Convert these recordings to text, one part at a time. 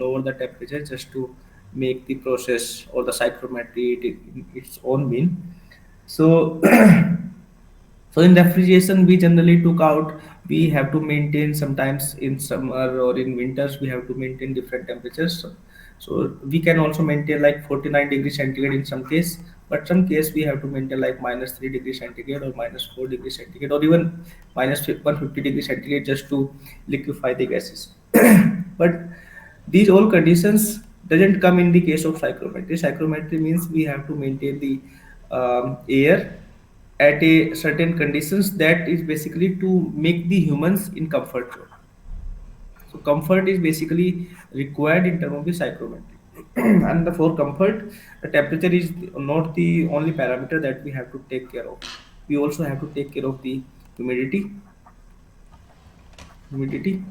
lower the temperature just to make the process or the psychrometry in its own mean. So so in refrigeration, we generally took out, we have to maintain sometimes in summer or in winters, we have to maintain different temperatures. So we can also maintain like 49 degrees centigrade in some case, but some case we have to maintain like minus 3 degrees centigrade or minus 4 degrees centigrade or even minus 150 degrees centigrade just to liquefy the gases. But these all conditions doesn't come in the case of psychrometry. Psychrometry means we have to maintain the air at a certain conditions, that is basically to make the humans in comfort zone. So comfort is basically required in terms of the psychrometry. And the for comfort, the temperature is not the only parameter that we have to take care of. We also have to take care of the humidity, humidity,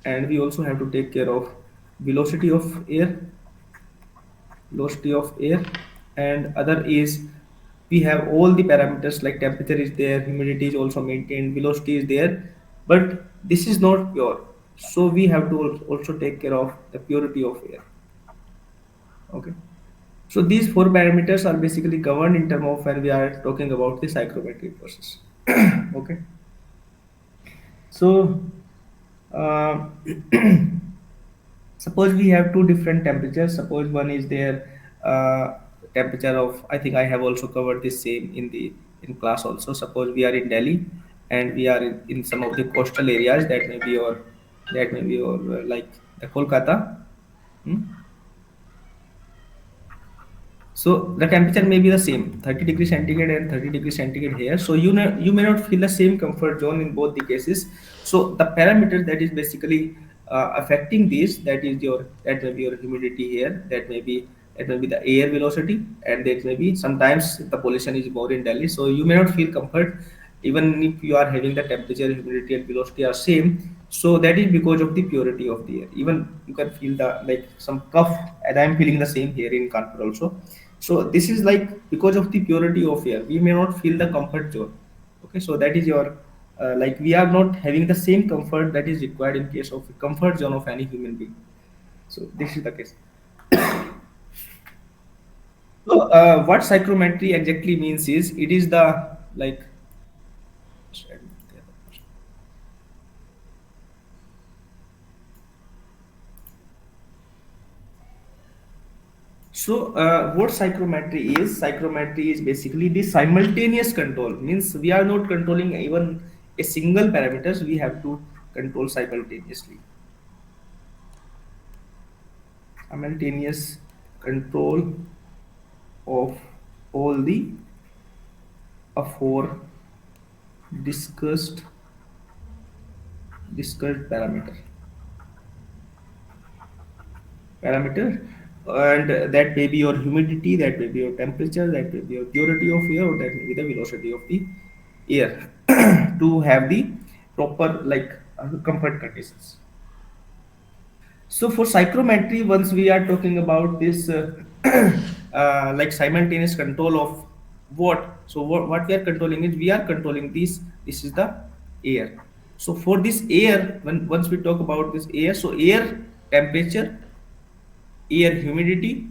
and we also have to take care of velocity of air, velocity of air, and other is we have all the parameters like temperature is there, humidity is also maintained, velocity is there, but this is not pure. So we have to also take care of the purity of air. Okay. So these four parameters are basically governed in terms of when we are talking about the psychrometric process. Okay. So uh, suppose we have two different temperatures. Suppose one is there temperature of, I think I have also covered this same in the in class also. Suppose we are in Delhi and we are in some of the coastal areas, that may be your like the Kolkata. Hmm? So the temperature may be the same, 30 degrees centigrade and 30 degrees centigrade here. So you may not feel the same comfort zone in both the cases. So the parameter that is basically affecting this, that may be your humidity here, that may be the air velocity, and that may be sometimes the pollution is more in Delhi. So you may not feel comfort even if you are having the temperature, humidity, and velocity are same. So that is because of the purity of the air. Even you can feel the like some cough, and I am feeling the same here in Kanpur also. So this is like because of the purity of air, we may not feel the comfort zone. Okay, so that is your like we are not having the same comfort that is required in case of comfort zone of any human being. So this is the case. So what psychrometry exactly means is it is the like. So, what psychrometry is? Psychrometry is basically the simultaneous control. Means we are not controlling even a single parameters. We have to control simultaneously. Simultaneous control of all the four discussed parameter. And that may be your humidity, that may be your temperature, that may be your purity of air, or that may be the velocity of the air to have the proper like comfort conditions. So for psychrometry, once we are talking about this like simultaneous control of what, so what we are controlling is we are controlling this is the air. So for this air, when once we talk about this air, so air temperature, air humidity,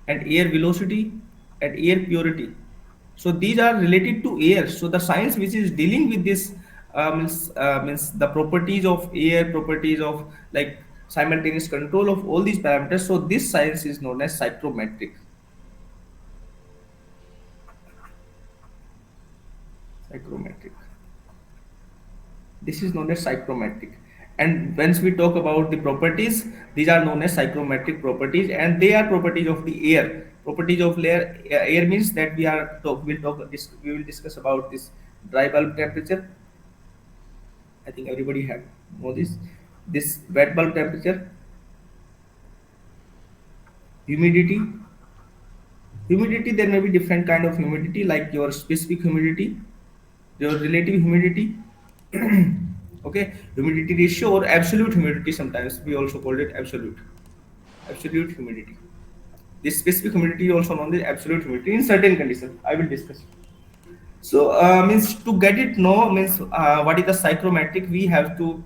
and air velocity, and air purity. So these are related to air. So the science which is dealing with this means the properties of air, properties of like simultaneous control of all these parameters. So this science is known as psychometric. Psychometric. This is known as psychometric. And once we talk about the properties, these are known as psychometric properties, and they are properties of the air. Properties of air means that we will discuss about this dry bulb temperature. I think everybody have know this. This wet bulb temperature, humidity. Humidity, there may be different kind of humidity, like your specific humidity, your relative humidity. Okay, humidity ratio or absolute humidity. Sometimes we also call it absolute humidity. This specific humidity is also known as absolute humidity in certain conditions. I will discuss. So means to get it know means what is the psychrometric, we have to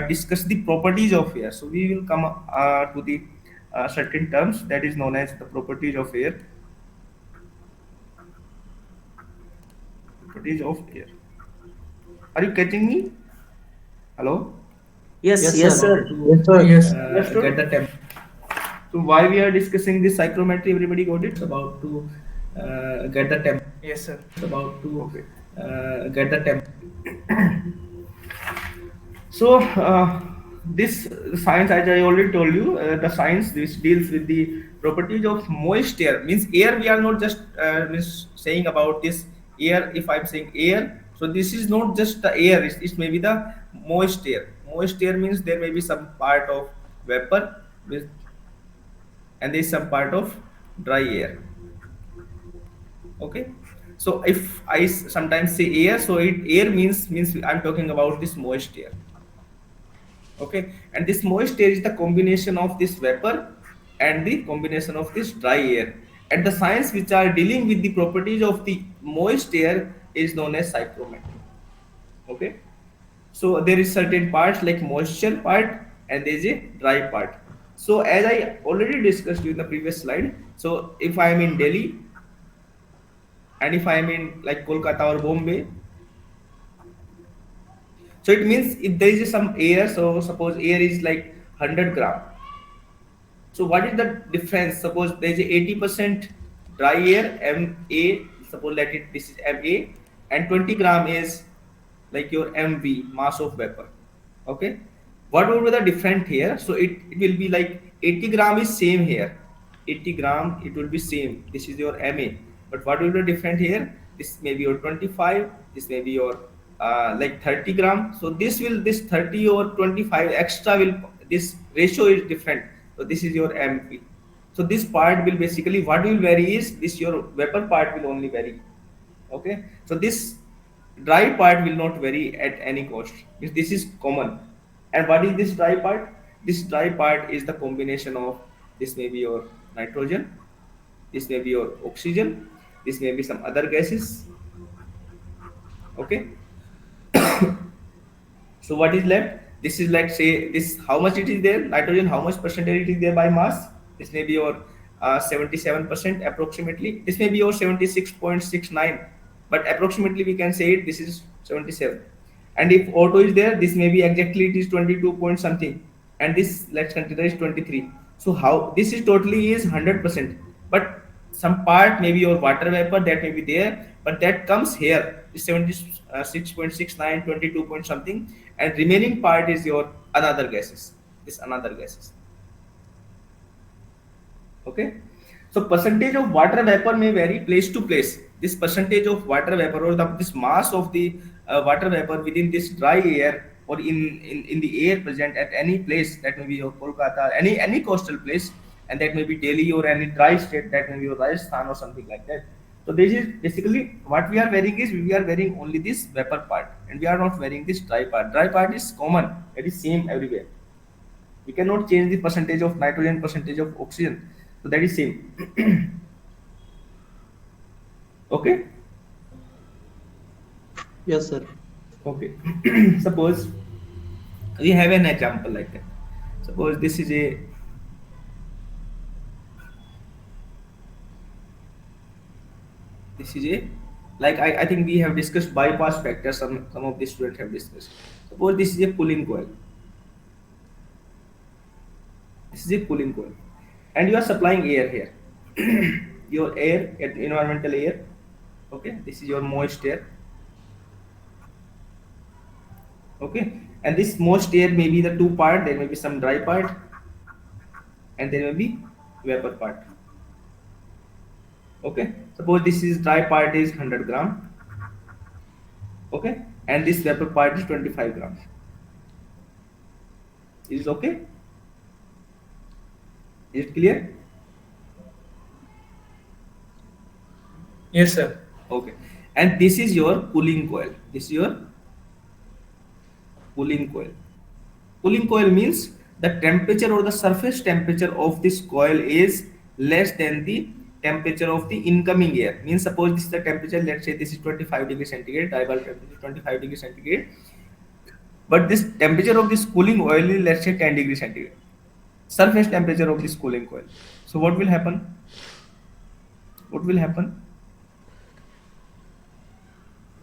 discuss the properties of air. So we will come to the certain terms that is known as the properties of air. Properties of air. Are you catching me? Hello? Yes, Yes, sir. sir. About to Yes, sir. get the temp. So why we are discussing this psychrometry? Everybody got it? About to get the temp. Yes, sir. About to get the temp. So this science, as I already told you, the science which deals with the properties of moist air means air. We are not just means saying about this air. If I'm saying air, so this is not just the air. It may be the moist air. Moist air means there may be some part of vapor, and there is some part of dry air. Okay. So if I sometimes say air, so air means I'm talking about this moist air. Okay, and this moist air is the combination of this vapor and the combination of this dry air, and the science which are dealing with the properties of the moist air is known as psychometry. Okay, so there is certain parts like moisture part and there is a dry part. So as I already discussed in the previous slide, so if I am in Delhi and if I am in like Kolkata or Bombay, so it means if there is some air, so suppose air is like 100 gram. So what is the difference? Suppose there is 80% dry air, MA, suppose let it this is MA, and 20 gram is like your MV, mass of vapor. Okay. What would be the different here? So it will be like 80 gram is same here. 80 gram it will be same. This is your MA. But what will be different here? This may be your 25, this may be your like 30 gram. So this 30 or 25 extra will, this ratio is different. So this is your MP. So this part will basically, what will vary is this, your vapor part will only vary. Okay, so this dry part will not vary at any cost. This is common. And what is this dry part? This dry part is the combination of, this may be your nitrogen, this may be your oxygen, this may be some other gases. Okay, so what is left? This is like, say this how much it is there, nitrogen how much percentage it is there by mass. This may be your 77% approximately. This may be your 76.69, but approximately we can say it, this is 77. And if auto is there, this may be exactly it is 22 point something, and this let's consider is 23. So how this is totally is 100%, but some part maybe your water vapor that may be there, but that comes here is 76.69, 22 point something, and remaining part is your another gases, this another gases. Okay, so percentage of water vapor may vary place to place. This percentage of water vapor, or this mass of the water vapor within this dry air, or in the air present at any place, that may be your Kolkata, any coastal place, and that may be Delhi, or any dry state, that may be your Rajasthan or something like that. So this is basically what we are varying is, we are varying only this vapor part, and we are not varying this dry part. Dry part is common, it is same everywhere. We cannot change the percentage of nitrogen, percentage of oxygen, so that is same. Okay. Yes, sir. Okay. Suppose we have an example like that. Suppose this is a like I think we have discussed bypass factor, some of the students have discussed. Suppose this is a cooling coil. This is a cooling coil, and you are supplying air here. Your air, environmental air. Okay, this is your moist air. Okay, and this moist air may be the two part. There may be some dry part, and there may be vapor part. Okay, suppose this is dry part is 100 gram. Okay, and this vapor part is 25 grams. Is it okay? Is it clear? Yes, sir. Okay, and this is your cooling coil. This is your cooling coil. Cooling coil means the temperature or the surface temperature of this coil is less than the temperature of the incoming air. Means suppose this is the temperature, let's say this is 25 degree centigrade, dry bulb temperature 25 degree centigrade, but this temperature of this cooling oil is, let's say, 10 degrees centigrade, surface temperature of this cooling coil. So what will happen? What will happen?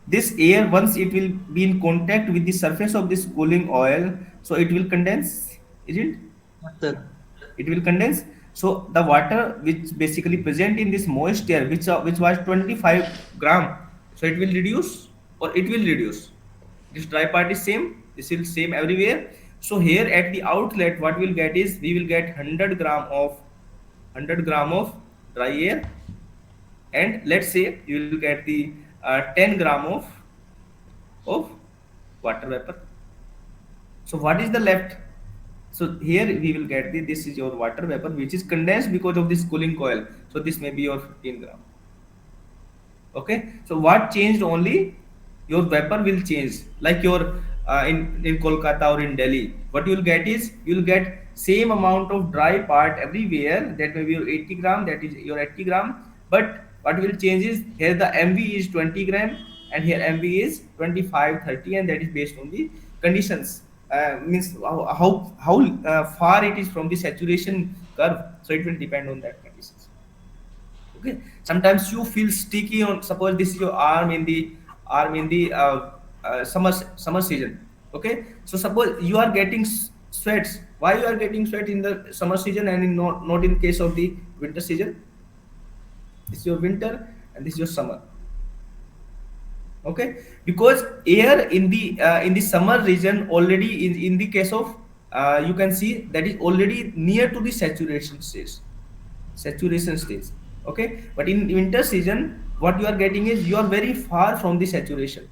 This air, once it will be in contact with the surface of this cooling oil, so it will condense, is it? Yes, sir. It will condense. So the water which basically present in this moist air, which was 25 gram, so it will reduce, or it will reduce. This dry part is same. This is same everywhere. So here at the outlet, what we'll get is, we will get 100 gram of dry air, and let's say you will get the 10 gram of water vapor. So what is the left? So here we will get the, this is your water vapor which is condensed because of this cooling coil. So this may be your 15 gram. Okay, so what changed? Only your vapor will change. Like your in Kolkata or in Delhi, what you will get is, you will get same amount of dry part everywhere. That may be your 80 gram, that is your 80 gram. But what will change is, here the MV is 20 gram, and here MV is 25, 30, and that is based on the conditions. Means how far it is from the saturation curve. So it will depend on that conditions. Okay, sometimes you feel sticky on, suppose this is your arm in the summer season. Okay, so suppose you are getting sweats. Why you are getting sweat in the summer season and in not in case of the winter season? This is your winter and this is your summer. Okay, because air in the summer region already, in the case of you can see that is already near to the saturation stage. Okay, but in winter season, what you are getting is, you are very far from the saturation.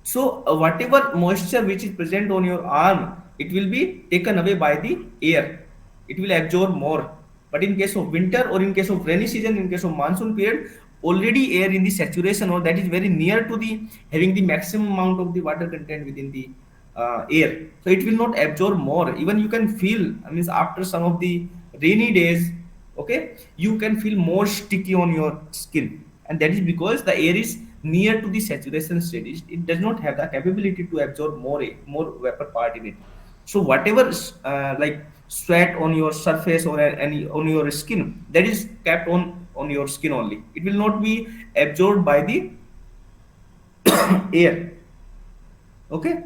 So whatever moisture which is present on your arm, it will be taken away by the air. It will absorb more. But in case of winter, or in case of rainy season, in case of monsoon period, already air in the saturation, or that is very near to the having the maximum amount of the water content within the air. So it will not absorb more. Even you can feel, I mean, after some of the rainy days, okay, you can feel more sticky on your skin, and that is because the air is near to the saturation stage. It does not have the capability to absorb more vapor part in it. So whatever like sweat on your surface, or any on your skin, that is kept on your skin only. It will not be absorbed by the air. Okay,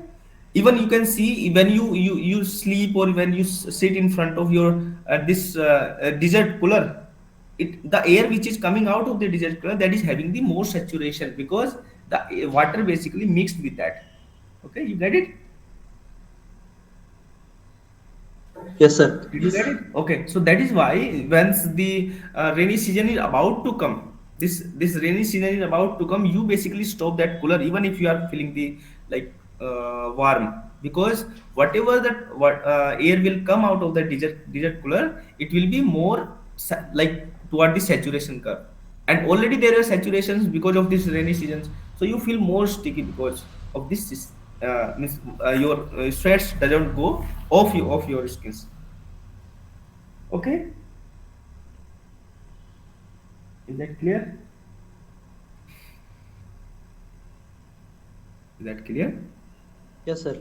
even you can see when you sleep, or when you sit in front of your this desert cooler, the air which is coming out of the desert cooler, that is having the more saturation, because the water basically mixed with that. Okay, you get it? Yes, sir. Did you get it? Okay, so that is why once the rainy season is about to come, this rainy season is about to come, you basically stop that cooler, even if you are feeling the like warm, because whatever that what air will come out of the desert cooler, it will be more like toward the saturation curve, and already there are saturations because of this rainy seasons. So you feel more sticky because of this. Means your sweats doesn't go off your skins. Okay, is that clear? Is that clear? Yes, sir.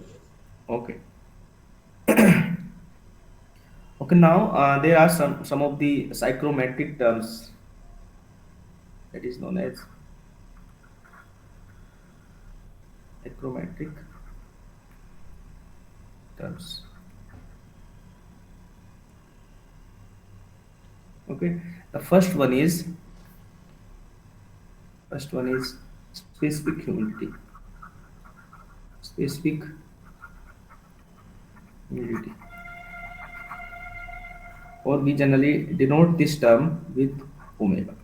Okay. Okay. Now there are some of the psychometric terms, that is known as psychometric terms. Okay. The first one is specific humidity. Specific humidity, or we generally denote this term with omega.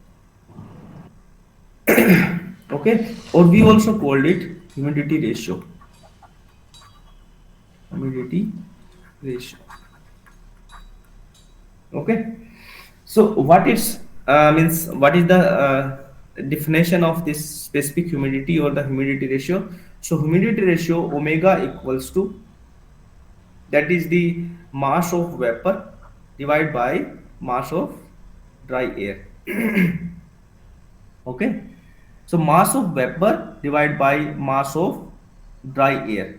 Okay, or we also called it humidity ratio. Humidity ratio. Okay, so what is means, what is the definition of this specific humidity or the humidity ratio? So humidity ratio omega equals to, that is the mass of vapor divided by mass of dry air. Okay, so mass of vapor divided by mass of dry air.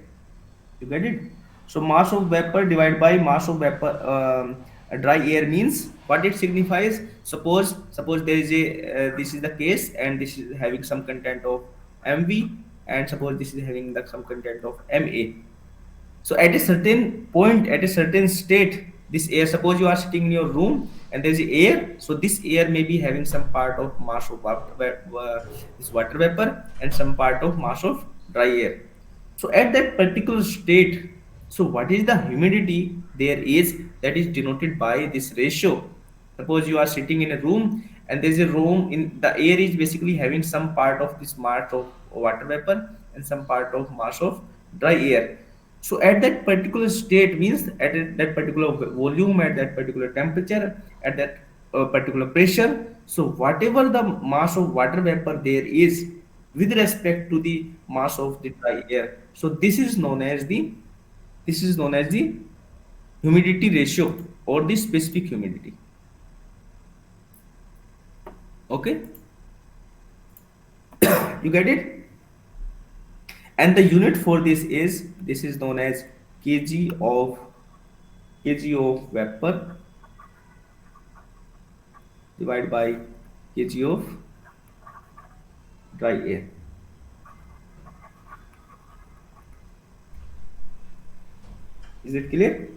You get it? So mass of vapor divided by mass of vapor, dry air means what it signifies. Suppose there is a this is the case, and this is having some content of mv, and suppose this is having the, some content of ma. So at a certain point, at a certain state, this air, suppose you are sitting in your room and there is air, so this air may be having some part of mass of this water vapor and some part of mass of dry air. So at that particular state, so what is the humidity there is, that is denoted by this ratio. Suppose you are sitting in a room and there is a room in the air is basically having some part of this mass of water vapor and some part of mass of dry air. So at that particular state means at that particular volume, at that particular temperature, at that particular pressure. So whatever the mass of water vapor there is with respect to the mass of the dry air. So this is known as the humidity ratio or the specific humidity. Okay, you get it? And the unit for this is known as kg of vapor divided by kg of dry air. Is it clear?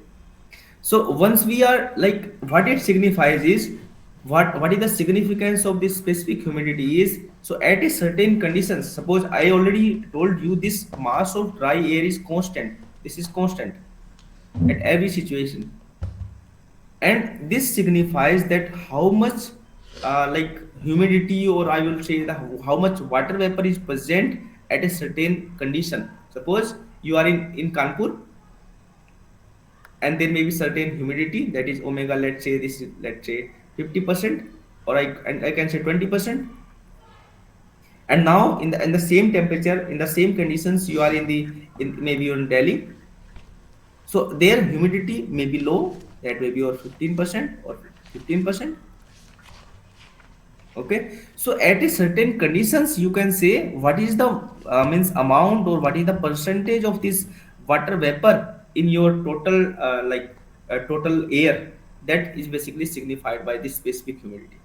So once we are like, what it signifies is, what is the significance of this specific humidity is, so at a certain conditions, suppose I already told you this mass of dry air is constant. This is constant at every situation, and this signifies that how much like humidity, or I will say that how much water vapor is present at a certain condition. Suppose you are in Kanpur, and there may be certain humidity, that is omega, let's say this is, let's say 50%, or I can say 20%. And now in the same temperature, in the same conditions, you are in maybe you're in Delhi, so their humidity may be low, that may be or 15% or 15%. Okay, so at a certain conditions you can say what is the means amount, or what is the percentage of this water vapor in your total total air, that is basically signified by this specific humidity.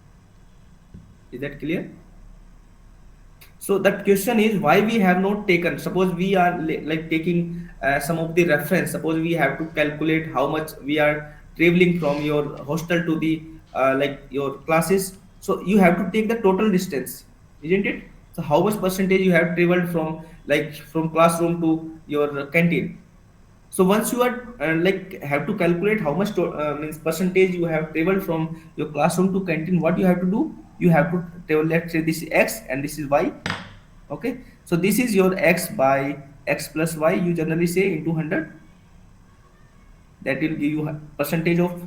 Is that clear? So that question is why we have not taken, suppose we are like taking some of the reference. Suppose we have to calculate how much we are traveling from your hostel to the like your classes, so you have to take the total distance, isn't it? So how much percentage you have traveled from, like from classroom to your canteen. So once you are like have to calculate how much means percentage you have traveled from your classroom to canteen, what you have to do, you have to tell, let's say this is x and this is y. Okay, so this is your x by x plus y, you generally say into 100. That will give you percentage of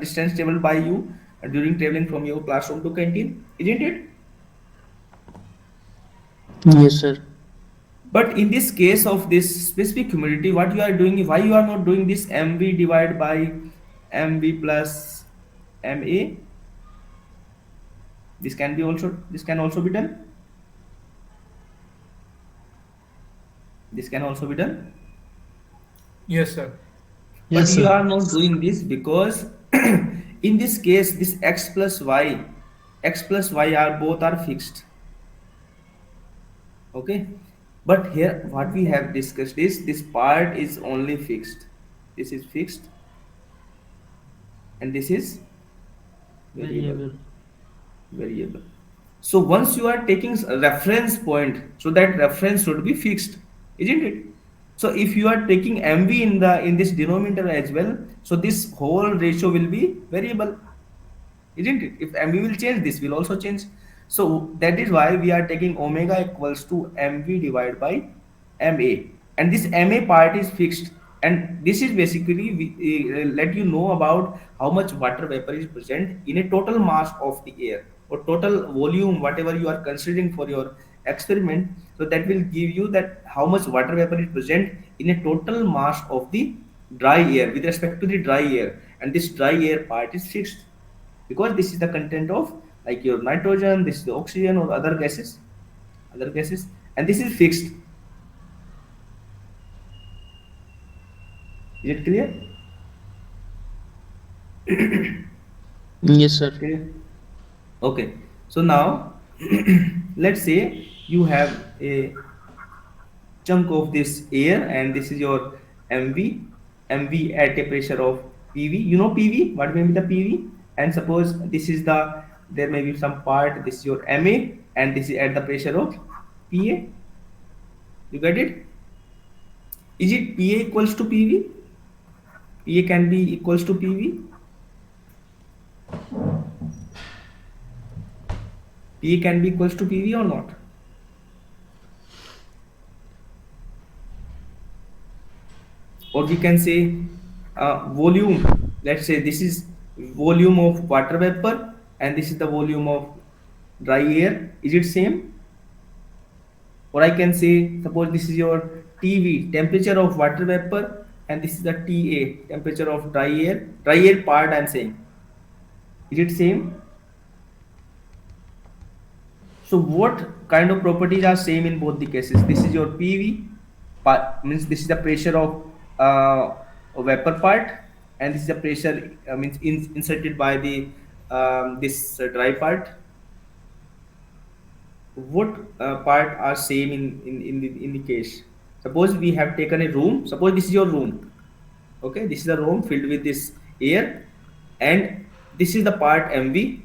distance traveled by you during traveling from your classroom to canteen, isn't it? Yes, sir. But in this case of this specific humidity, what you are doing, why you are not doing this mv divided by mv plus ma? This can also be done. This can also be done. Yes, sir. But Yes, you sir. are not doing this because in this case, this x plus y are both are fixed. Okay. But here what we have discussed is this part is only fixed. This is fixed and this is variable. Variable. Variable. So once you are taking a reference point, so that reference should be fixed, isn't it? So if you are taking mv in this denominator as well, so this whole ratio will be variable, isn't it? If mv will change, this will also change. So that is why we are taking omega equals to mv divided by ma, and this ma part is fixed. And this is basically let you know about how much water vapor is present in a total mass of the air, or total volume, whatever you are considering for your experiment. So that will give you that how much water vapor is present in a total mass of the dry air with respect to the dry air, and this dry air part is fixed because this is the content of like your nitrogen, this is the oxygen or other gases, and this is fixed. Is it clear? Yes, sir. Clear. Okay. So now, let's say you have a chunk of this air, and this is your MV. MV at a pressure of PV. You know PV? What may be the PV? And suppose this is the, there may be some part. This is your MA, and this is at the pressure of PA. You get it? Is it PA equals to PV? PA can be equals to PV. PA can be equals to PV or not? Or we can say volume. Let's say this is volume of water vapor, and this is the volume of dry air. Is it same? Or I can say, suppose this is your TV, temperature of water vapor, and this is the TA, temperature of dry air part I'm saying. Is it same? So what kind of properties are same in both the cases? This is your PV part, means this is the pressure of vapor part, and this is the pressure means inserted by the this dry part. What part are same in the case? Suppose we have taken a room. Suppose this is your room. Okay, this is a room filled with this air, and this is the part MV,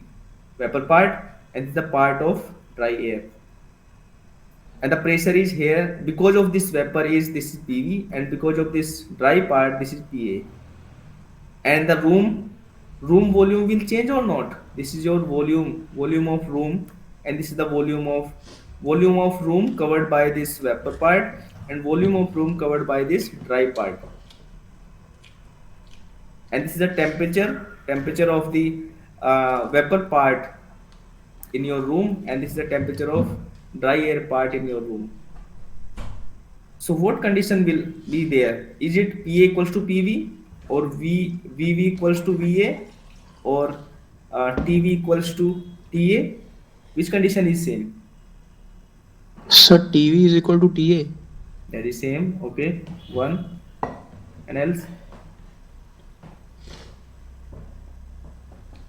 vapor part, and this is the part of dry air. And the pressure is here because of this vapor is this is PV, and because of this dry part this is PA. And the room volume will change or not? This is your volume of room, and this is the volume of room covered by this vapor part, and volume of room covered by this dry part. And this is the temperature of the vapor part in your room, and this is the temperature of dry air part in your room. So what condition will be there? Is it PA equals to PV, or VV equals to VA, or TV equals to TA? Which condition is same? Sir, TV is equal to TA. That is same. Okay, one. And else?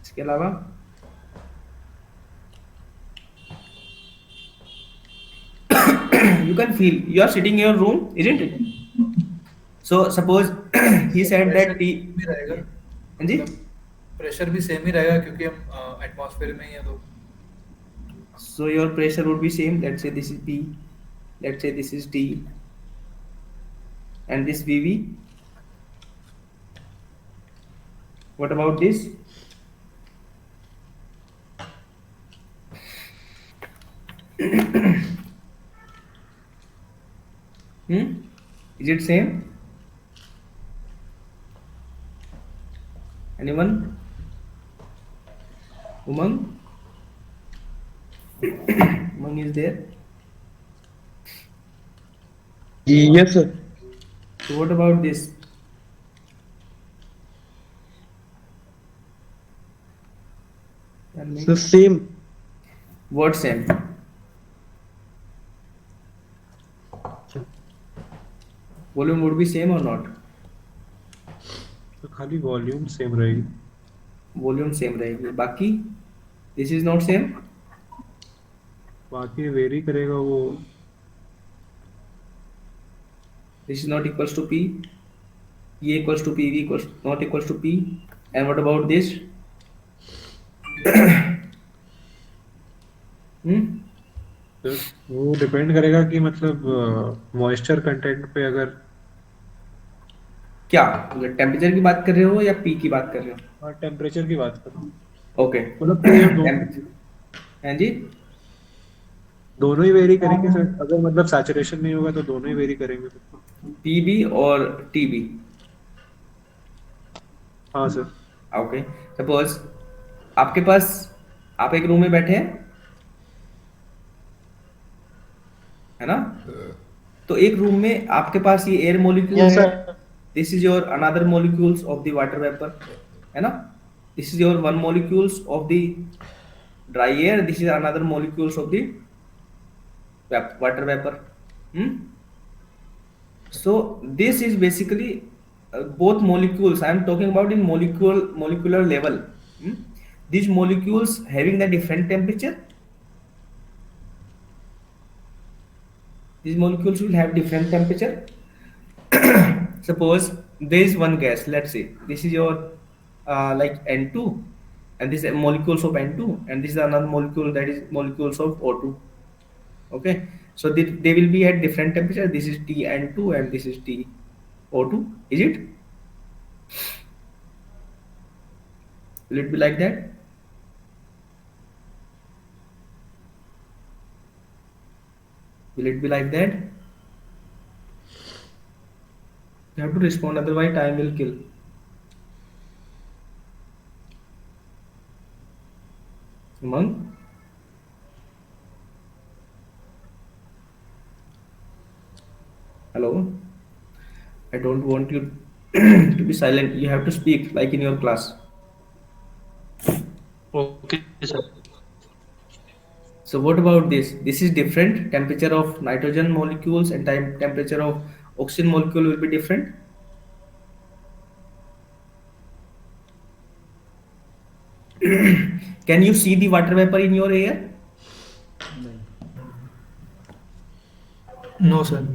इसके अलावा you can feel you are sitting in your room, isn't it? So suppose he said pressure that T. भी रहेगा, हाँ जी. मतलब pressure भी same ही रहेगा क्योंकि हम एटमॉस्फेयर में ही है तो So your pressure would be same. Let's say this is P. Let's say this is T. And this VV. What about this? Is it same? Anyone? Umang? Umang is there. Yes, sir. So what about this? Tell me. The same. What same? Volume would be same or not? तो खाली volume same रहेगी. Volume same रहेगी. बाकी this is not same. बाकी very करेगा वो. This is not equals to P. E equals to PV equals not equals to P. And what about this? तो वो डिपेंड करेगा कि मतलब मॉइस्चर कंटेंट पे अगर क्या टेम्परेचर की बात कर रहे हो या पी की बात कर रहे हो? टेम्परेचर की बात करूँ ओके. मतलब हाँ जी. दोनों ही वेरी करेंगे सर. अगर मतलब सैचुरेशन नहीं होगा तो दोनों ही वेरी करेंगे. पीबी और टीबी. हाँ सर. ओके. सपोज आपके पास, आप एक रूम में बैठे हैं, है ना? तो एक रूम में आपके पास ये एयर मॉलिक्यूल Yes, है. sir. This is your another molecules of the water vapour, है ना? This is your one molecules of the dry air, this is another molecules of the water vapor. So this is basically both molecules, I am talking about in molecular level. Hmm? These molecules having the different temperature, these molecules will have different temperature. Suppose there is one gas, let's say this is your like N2, and this is molecules of N2, and this is another molecule, that is molecules of O2. Okay, so they will be at different temperature. This is Tn2 and this is TO2. Is it? Will it be like that? Will it be like that? You have to respond, otherwise time will kill. Among, hello, I don't want you to be silent. You have to speak like in your class. Okay, sir. So what about this? This is different. Temperature of nitrogen molecules and temperature of oxygen molecule will be different. Can you see the water vapor in your air? No, sir.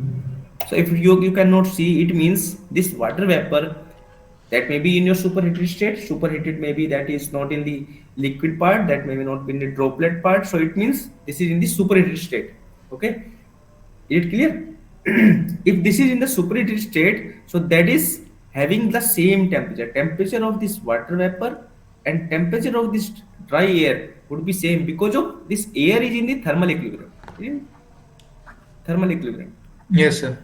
So if you cannot see, it means this water vapor that may be in your superheated state. Superheated maybe that is not in the liquid part, that may not be in the droplet part. So it means this is in the superheated state. Okay, is it clear? If this is in the superheated state, so that is having the same temperature. Temperature of this water vapor and temperature of this dry air would be same because of this air is in the thermal equilibrium. In thermal equilibrium. Yes, sir.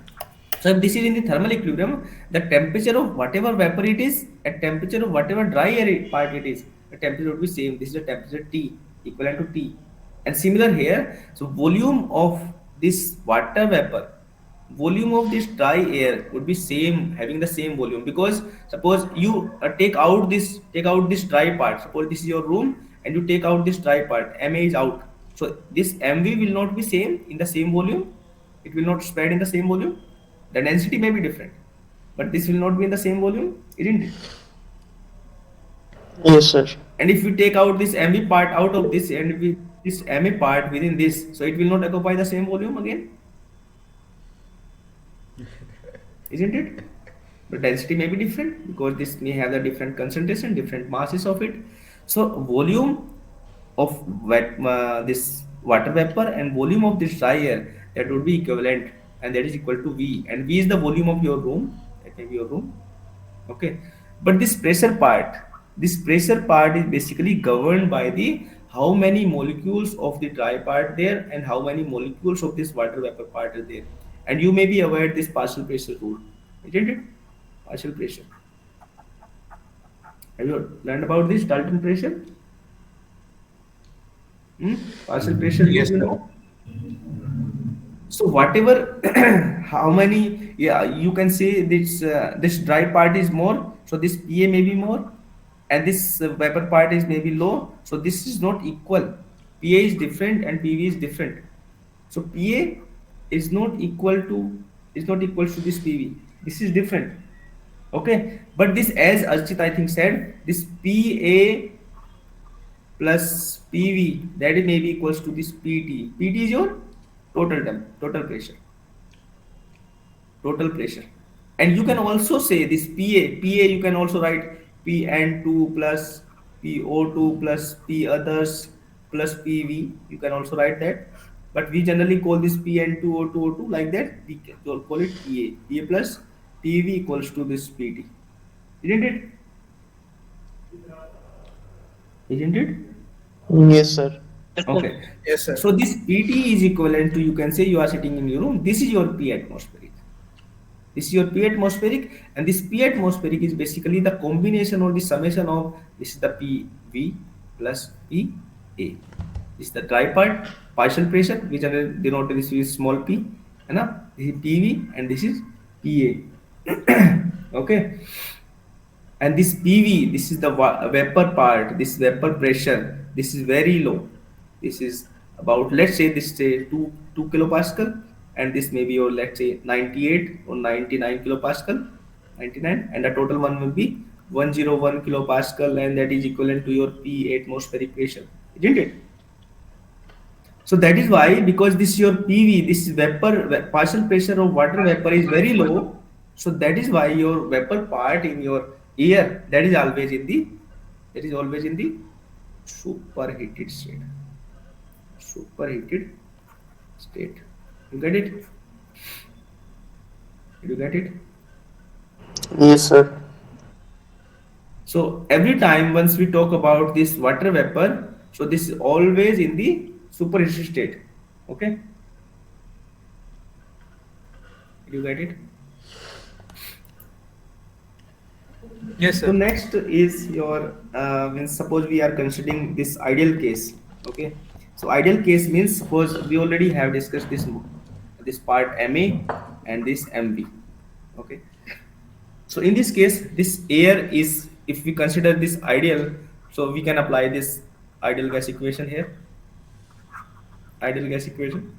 So if this is in the thermal equilibrium, the temperature of whatever vapor it is and temperature of whatever dry air part it is, the temperature would be same. This is the temperature T equivalent to T. And similar here, so volume of this water vapor, volume of this dry air would be same, having the same volume, because suppose you take out this dry part. Suppose this is your room and you take out this dry part, Ma is out. So this Mv will not be same in the same volume. It will not spread in the same volume. The density may be different, but this will not be in the same volume, isn't it? Yes, sir. And if we take out this Me part out of this, and if we this Me part within this, so it will not occupy the same volume again, isn't it? The density may be different because this may have the different concentration, different masses of it. So volume of this water vapor and volume of this dry air, that would be equivalent, and that is equal to V, and V is the volume of your room, that may be your room. Okay, but this pressure part is basically governed by the how many molecules of the dry part there and how many molecules of this water vapor part are there. And you may be aware this partial pressure rule, isn't it? Partial pressure, have you learned about this Dalton pressure? Hmm? Partial pressure rule, Yes, you sir. know. So whatever, how many, yeah, you can say this dry part is more, so this Pa may be more, and this vapor part is maybe low, so this is not equal. Pa is different and Pv is different. So Pa is not equal to, this Pv. This is different. Okay, but this, as Archit I think said, this Pa plus Pv, that is maybe equals to this Pt. Pt is your total pressure, total pressure. And you can also say this Pa you can also write Pn2 plus Po2 plus P others plus Pv. You can also write that. But we generally call this Pn2O2O2 like that. We can call it Pa plus Pv equals to this Pt. Isn't it? Isn't it? Yes, sir. Okay. Yes, sir. So this Pt is equivalent to, you can say you are sitting in your room. This is your P atmospheric. This is your P atmospheric, and this P atmospheric is basically the combination or the summation of, this is the PV plus PA. This is the dry part, partial pressure, which are denoted this is small p, and this is PV and this is PA. Okay, and this PV, this is the vapor part, this vapor pressure, this is very low. This is about, let's say this say 2 kilopascal, and this may be your, let's say 98 or 99 kilopascal. 99, and the total one will be 101 kilopascal, and that is equivalent to your P atmospheric pressure, isn't it? So that is why, because this your PV, this partial pressure of water vapor is very low. So that is why your vapor part in your air, that is always in the superheated state. Superheated state. You get it? Did you get it? Yes, sir. So every time once we talk about this water vapor, so this is always in the superheated state. Okay? Did you get it? Yes, So sir. next is your when suppose we are considering this ideal case. Okay. So ideal case means, suppose we already have discussed this part MA and this MB. Okay. So in this case, this air is, if we consider this ideal, so we can apply this ideal gas equation here. Ideal gas equation,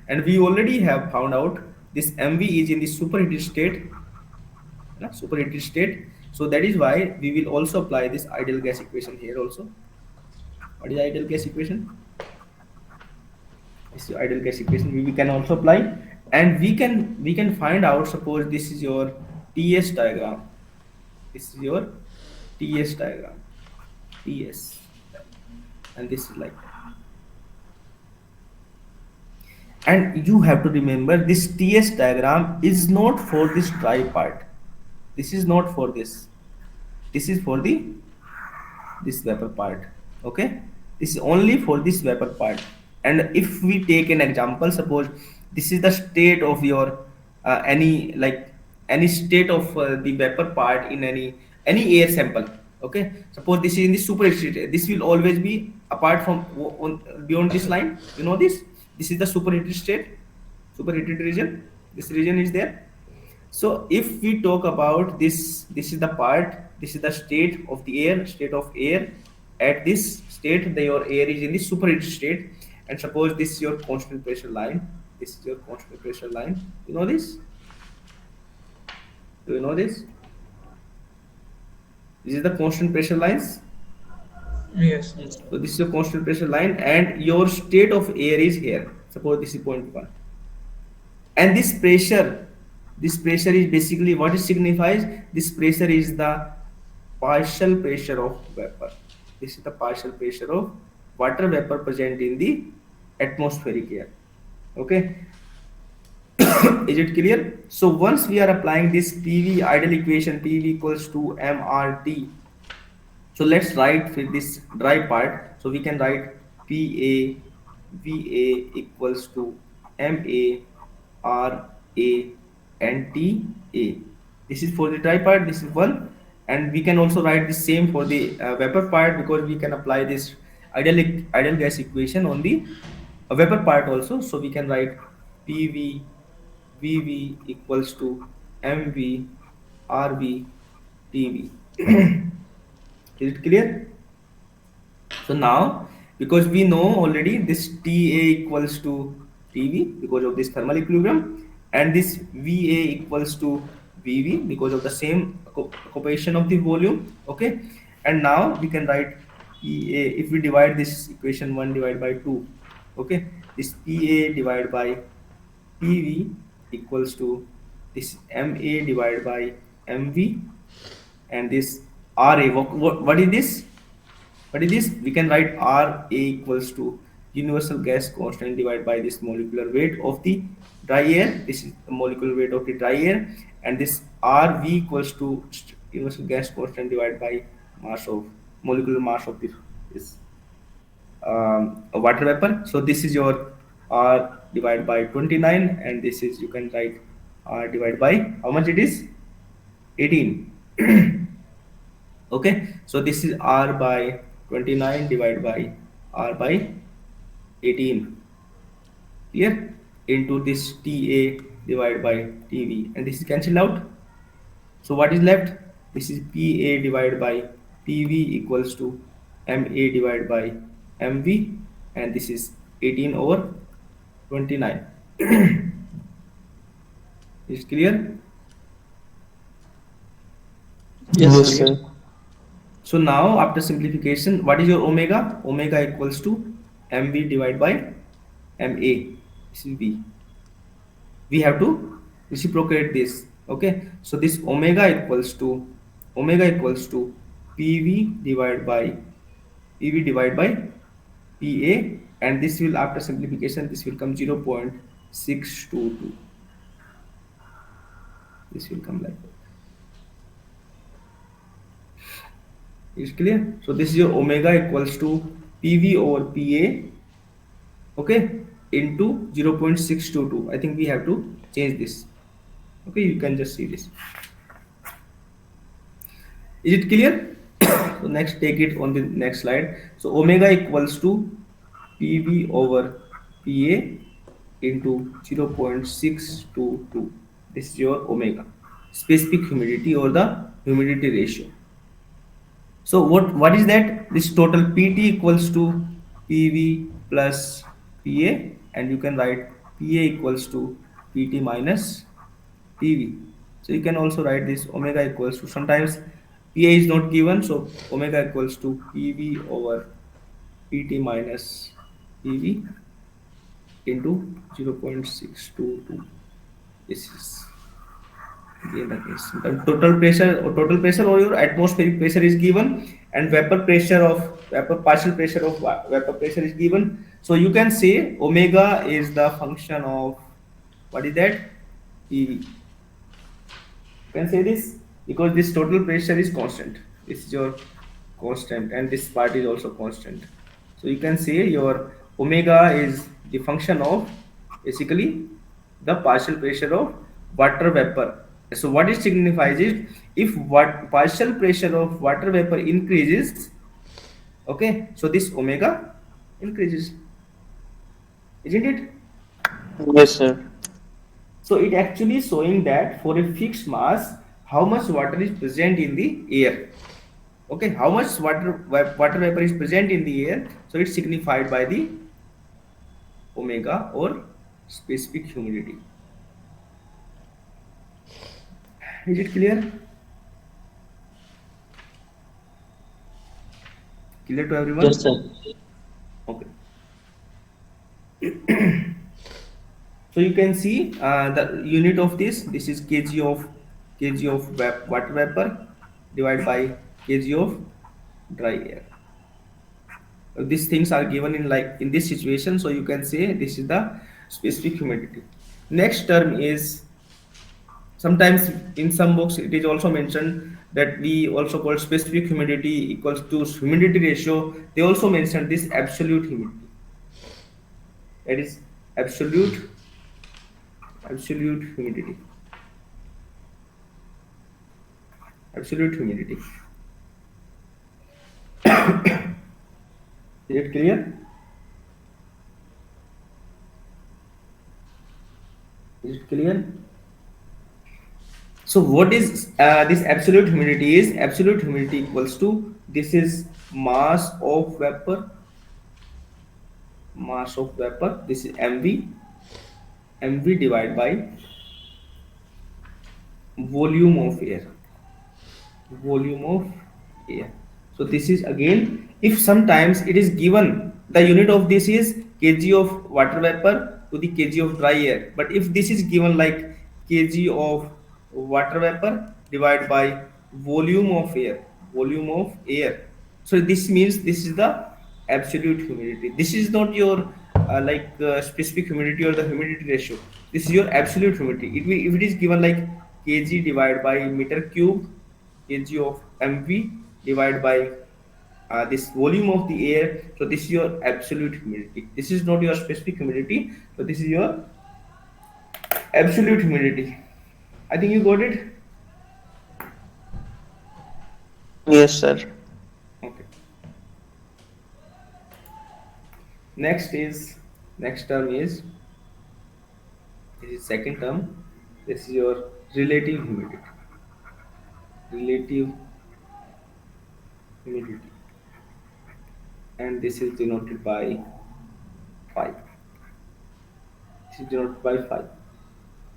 and we already have found out this MV is in the superheated state, superheated state. So that is why we will also apply this ideal gas equation here also. What is ideal gas equation? This is ideal gas equation we can also apply, and we can find out, suppose this is your TS diagram. This is your TS diagram. TS, and this is like that. And you have to remember, this TS diagram is not for this dry part. This is not for this. This is for the this vapor part. Okay, this is only for this vapor part. And if we take an example, suppose this is the state of your any state of the vapor part in any air sample. Okay, suppose this is in the superheated state, this will always be apart from beyond this line, you know this is the superheated state, superheated region, this region is there. So if we talk about this, this is the part, this is the state of the air, state of air. At this state, your air is in the superheated state. And suppose this is your constant pressure line. This is your constant pressure line. You know this? Do you know this? This is the constant pressure lines. Yes. So this is your constant pressure line, and your state of air is here. Suppose this is point 1. And this pressure is basically what it signifies. This pressure is the partial pressure of vapor. This is the partial pressure of water vapor present in the atmospheric air. Okay. Is it clear? So once we are applying this PV ideal equation, PV equals to MRT. So let's write for this dry part. So we can write PA VA equals to MA RA and TA. This is for the dry part, this is one. And we can also write the same for the vapor part, because we can apply this ideal gas equation on the vapor part also. So we can write PV VV equals to MV RV TV. Is it clear? So now, because we know already this TA equals to TV because of this thermal equilibrium, and this VA equals to VV because of the same occupation of the volume. Okay, and now we can write PA, if we divide this equation 1 divided by 2. Okay, this PA divided by PV equals to this MA divided by MV, and this RA. What is this? What is this? We can write RA equals to universal gas constant divided by this molecular weight of the dry air. This is the molecular weight of the dry air, and this RV equals to universal gas constant divided by mass of molecular mass of this water vapor. So this is your R divided by 29, and this is, you can write R divided by how much it is? 18. Okay, so this is R by 29 divided by R by 18. Clear? Into this TA divided by TV, and this is cancelled out. So what is left? This is PA divided by PV equals to MA divided by MV, and this is 18 over 29. Is it clear? Yes, Okay. sir. So now after simplification, what is your omega? Omega equals to mv divided by ma. This is v. We have to reciprocate this. Okay. So this omega equals to pv divided by pa, and this will, after simplification, this will come 0.622. This will come like that. Is clear? So this is your omega equals to pv over pa, okay, into 0.622. I think we have to change this. Okay, you can just see this. Is it clear? So next, take it on the next slide. So omega equals to pv over pa into 0.622. This is your omega, specific humidity or the humidity ratio. So what is that? This total PT equals to PV plus PA, and you can write PA equals to PT minus PV. So you can also write this omega equals to, sometimes PA is not given, so omega equals to PV over PT minus PV into 0.622. This is again the case. The total pressure or your atmospheric pressure is given, and vapor partial pressure of vapor pressure is given. So you can say omega is the function of, what is that, PV. You can say this because this total pressure is constant. This is your constant, and this part is also constant. So you can say your omega is the function of basically the partial pressure of water vapor. So what it signifies is, if what partial pressure of water vapor increases, okay, so this omega increases, isn't it? Yes, sir. So it actually showing that for a fixed mass, how much water is present in the air. Okay, how much water vapor is present in the air. So it's signified by the omega or specific humidity. Is it clear? Clear to Yes, everyone? sir. Okay. So you can see the unit of this. This is kg of water vapor divided by kg of dry air. These things are given in, like, in this situation, so you can say this is the specific humidity. Next term is, sometimes in some books it is also mentioned that we also call specific humidity equals to humidity ratio. They also mention this absolute humidity, that is absolute humidity, absolute humidity. Is it clear? Is it clear? So what is this absolute humidity? Is absolute humidity equals to, this is mass of vapor. This is mv divided by volume of air, volume of air. So this is again, if sometimes it is given, the unit of this is kg of water vapor to the kg of dry air, but if this is given like kg of water vapor divided by volume of air, so this means this is the absolute humidity. This is not your specific humidity or the humidity ratio. This is your absolute humidity. If it is given like kg divided by meter cube kg of mv divided by this volume of the air, so this is your absolute humidity. This is not your specific humidity, so this is your absolute humidity. I think you got it. Yes, sir. Okay. Next term is, this is second term. This is your relative humidity. Relative humidity, and this is denoted by phi. This is denoted by phi.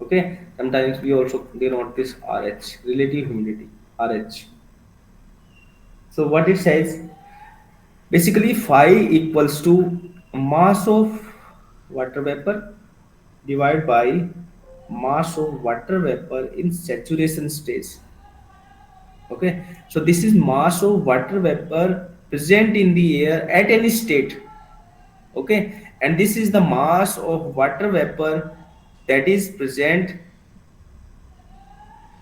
Okay, sometimes we also denote this RH, relative humidity, RH. So what it says, basically phi equals to mass of water vapor divided by mass of water vapor in saturation stage. Okay, so this is mass of water vapor present in the air at any state. Okay, and this is the mass of water vapor that is present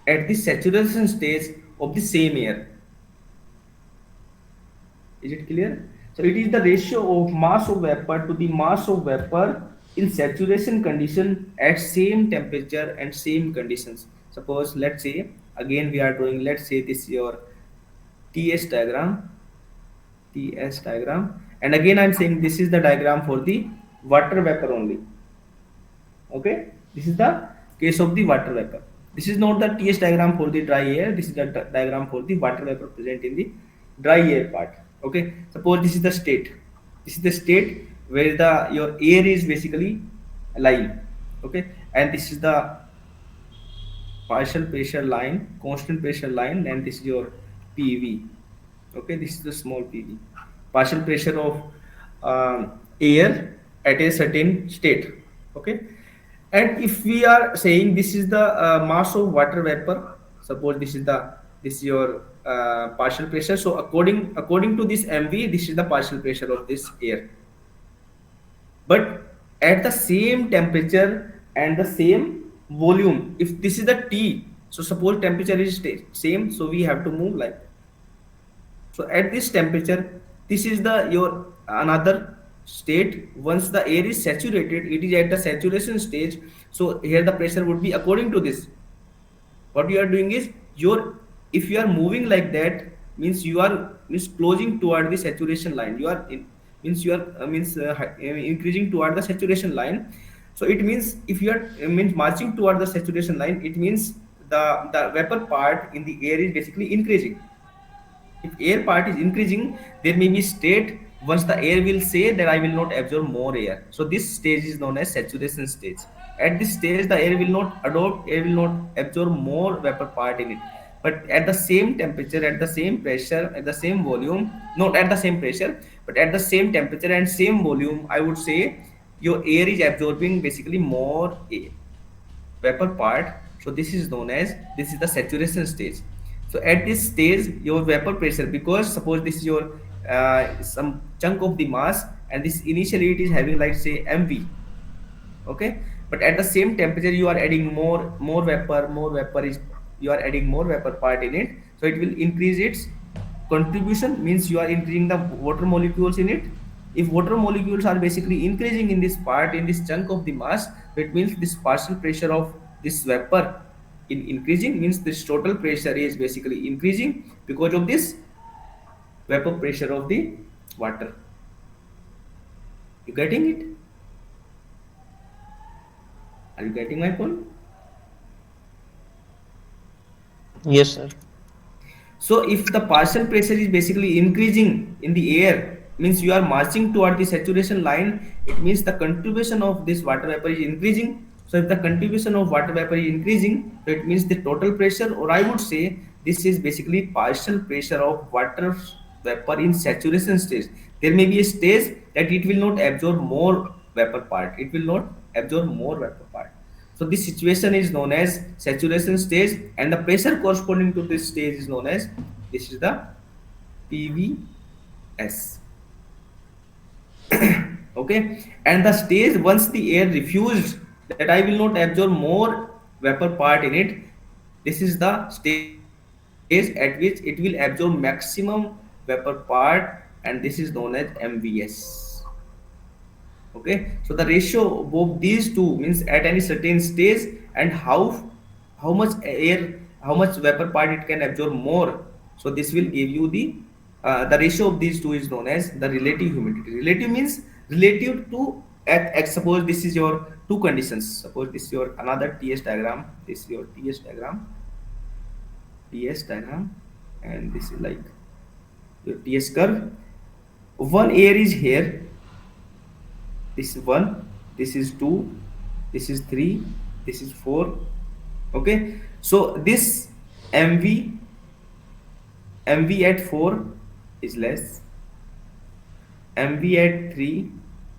at the saturation stage of the same air. Is it clear? So it is the ratio of mass of vapor to the mass of vapor in saturation condition at same temperature and same conditions. Suppose, let's say, again we are drawing, let's say this is your ts diagram, and again I'm saying this is the diagram for the water vapor only. Okay, this is the case of the water vapor. This is not the ts diagram for the dry air, this is the diagram for the water vapor present in the dry air part. Okay, suppose this is the state, this is the state where the your air is basically lying. Okay, and this is the partial pressure line, constant pressure line, and this is your PV. Okay, this is the small PV, partial pressure of air at a certain state. Okay, and if we are saying this is the mass of water vapor, suppose this is your partial pressure. So according to this MV, this is the partial pressure of this air. But at the same temperature and the same volume, if this is the T, so suppose temperature is same, so we have to move like that. So at this temperature, this is the your another state. Once the air is saturated, it is at the saturation stage. So here the pressure would be according to this. What you are doing is, your if you are moving like that, means you are means closing toward the saturation line. You are means you are increasing toward the saturation line. So it means if you are means marching toward the saturation line, it means the vapor part in the air is basically increasing. If air part is increasing, there may be state once the air will say that I will not absorb more air. So this stage is known as saturation stage. At this stage, the air will not adopt, air will not absorb more vapor part in it. But at the same temperature, at the same pressure, at the same volume, not at the same pressure, but at the same temperature and same volume, I would say your air is absorbing basically more air, vapor part. So this is known as, this is the saturation stage. So at this stage, your vapor pressure, because suppose this is your some chunk of the mass, and this initially it is having like say MV. Okay, but at the same temperature you are adding more vapor is, you are adding more vapor part in it. So it will increase its contribution, means you are increasing the water molecules in it. If water molecules are basically increasing in this part, in this chunk of the mass, so it means this partial pressure of this vapor in increasing, means this total pressure is basically increasing because of this vapor pressure of the water. You getting it? Are you getting my point? Yes, sir. So if the partial pressure is basically increasing in the air, means you are marching toward the saturation line, it means the contribution of this water vapor is increasing. So if the contribution of water vapor is increasing, so it means the total pressure, or I would say this is basically partial pressure of water vapor in saturation stage. There may be a stage that it will not absorb more vapor part, it will not absorb more vapor part. So this situation is known as saturation stage, and the pressure corresponding to this stage is known as, this is the PVS. Okay, and the stage once the air refused that I will not absorb more vapor part in it, this is the stage at which it will absorb maximum vapor part, and this is known as MVS. Okay, so the ratio of these two, means at any certain stage, and how much air, how much vapor part it can absorb more. So this will give you the ratio of these two is known as the relative humidity. Relative means relative to, at suppose this is your two conditions. Suppose this is your another ts diagram, this is your ts diagram, and this is like your ts curve. One air is here, this is 1, this is 2, this is 3, this is 4. Okay, so this mv at 4, is less. MV at 3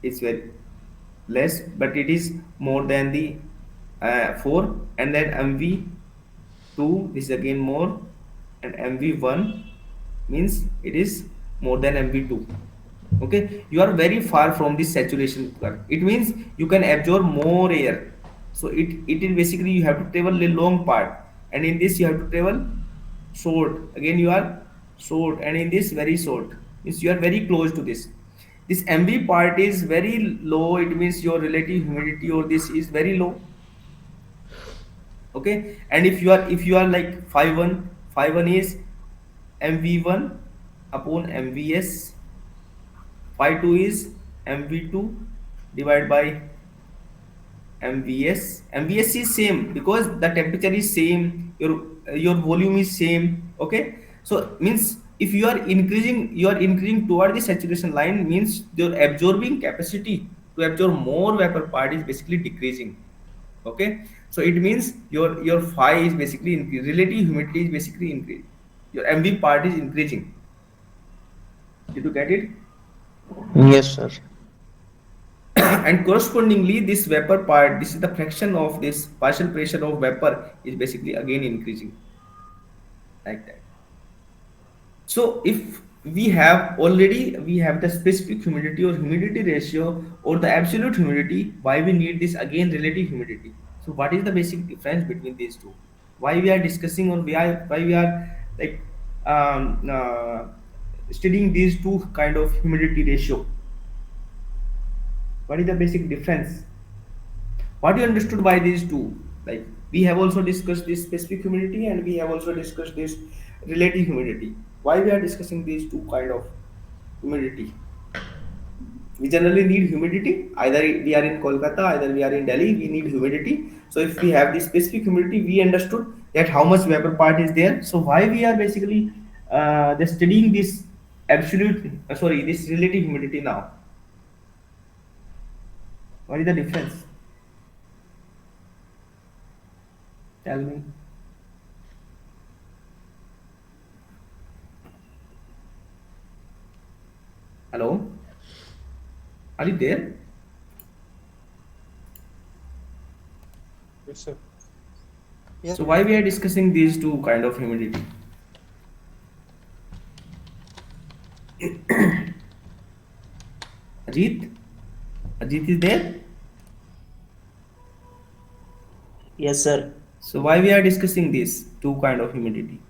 is very less, but it is more than the 4. And then MV2, this is again more, and MV1 means it is more than MV2. Okay, you are very far from this saturation curve. It means you can absorb more air. So it is basically you have to travel a long part, and in this you have to travel short. Again you are short, and in this very short, means you are very close to this. This MV part is very low. It means your relative humidity or this is very low. Okay, and if you are like 5.1 is MV1 upon MVS. 5.2 is MV2 divided by MVS. MVS is same because the temperature is same, your volume is same. Okay, so means if you are increasing toward the saturation line, means your absorbing capacity to absorb more vapor part is basically decreasing. Okay, so it means your phi is basically relative humidity is basically increasing, your MV part is increasing. Did you get it? Yes, sir. And correspondingly this vapor part, this is the fraction of this partial pressure of vapor is basically again increasing like that. So if we have the specific humidity or humidity ratio or the absolute humidity, why we need this again relative humidity? So what is the basic difference between these two? Why we are discussing, or why we are like um, uh, studying these two kind of humidity ratio? What is the basic difference? What you understood by these two? Like, we have also discussed this specific humidity and we have also discussed this relative humidity. Why we are discussing these two kind of humidity? We generally need humidity, either we are in Kolkata, either we are in Delhi, we need humidity. So if we have this specific humidity, we understood that how much vapor part is there. So why we are basically just studying this absolute sorry, this relative humidity now? What is the difference? Tell me. Hello? Are you there? Yes, sir. So why we are discussing these two kind of humidity? Ajit? Ajit is there? Yes, sir. So why we are discussing these two kind of humidity?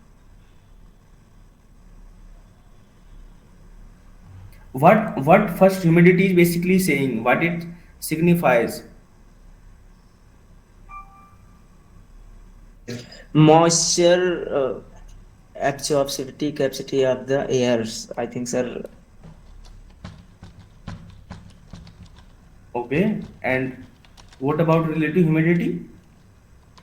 What first humidity is basically saying? What it signifies? Moisture absorptivity capacity of the airs. I think, sir. Okay. And what about relative humidity?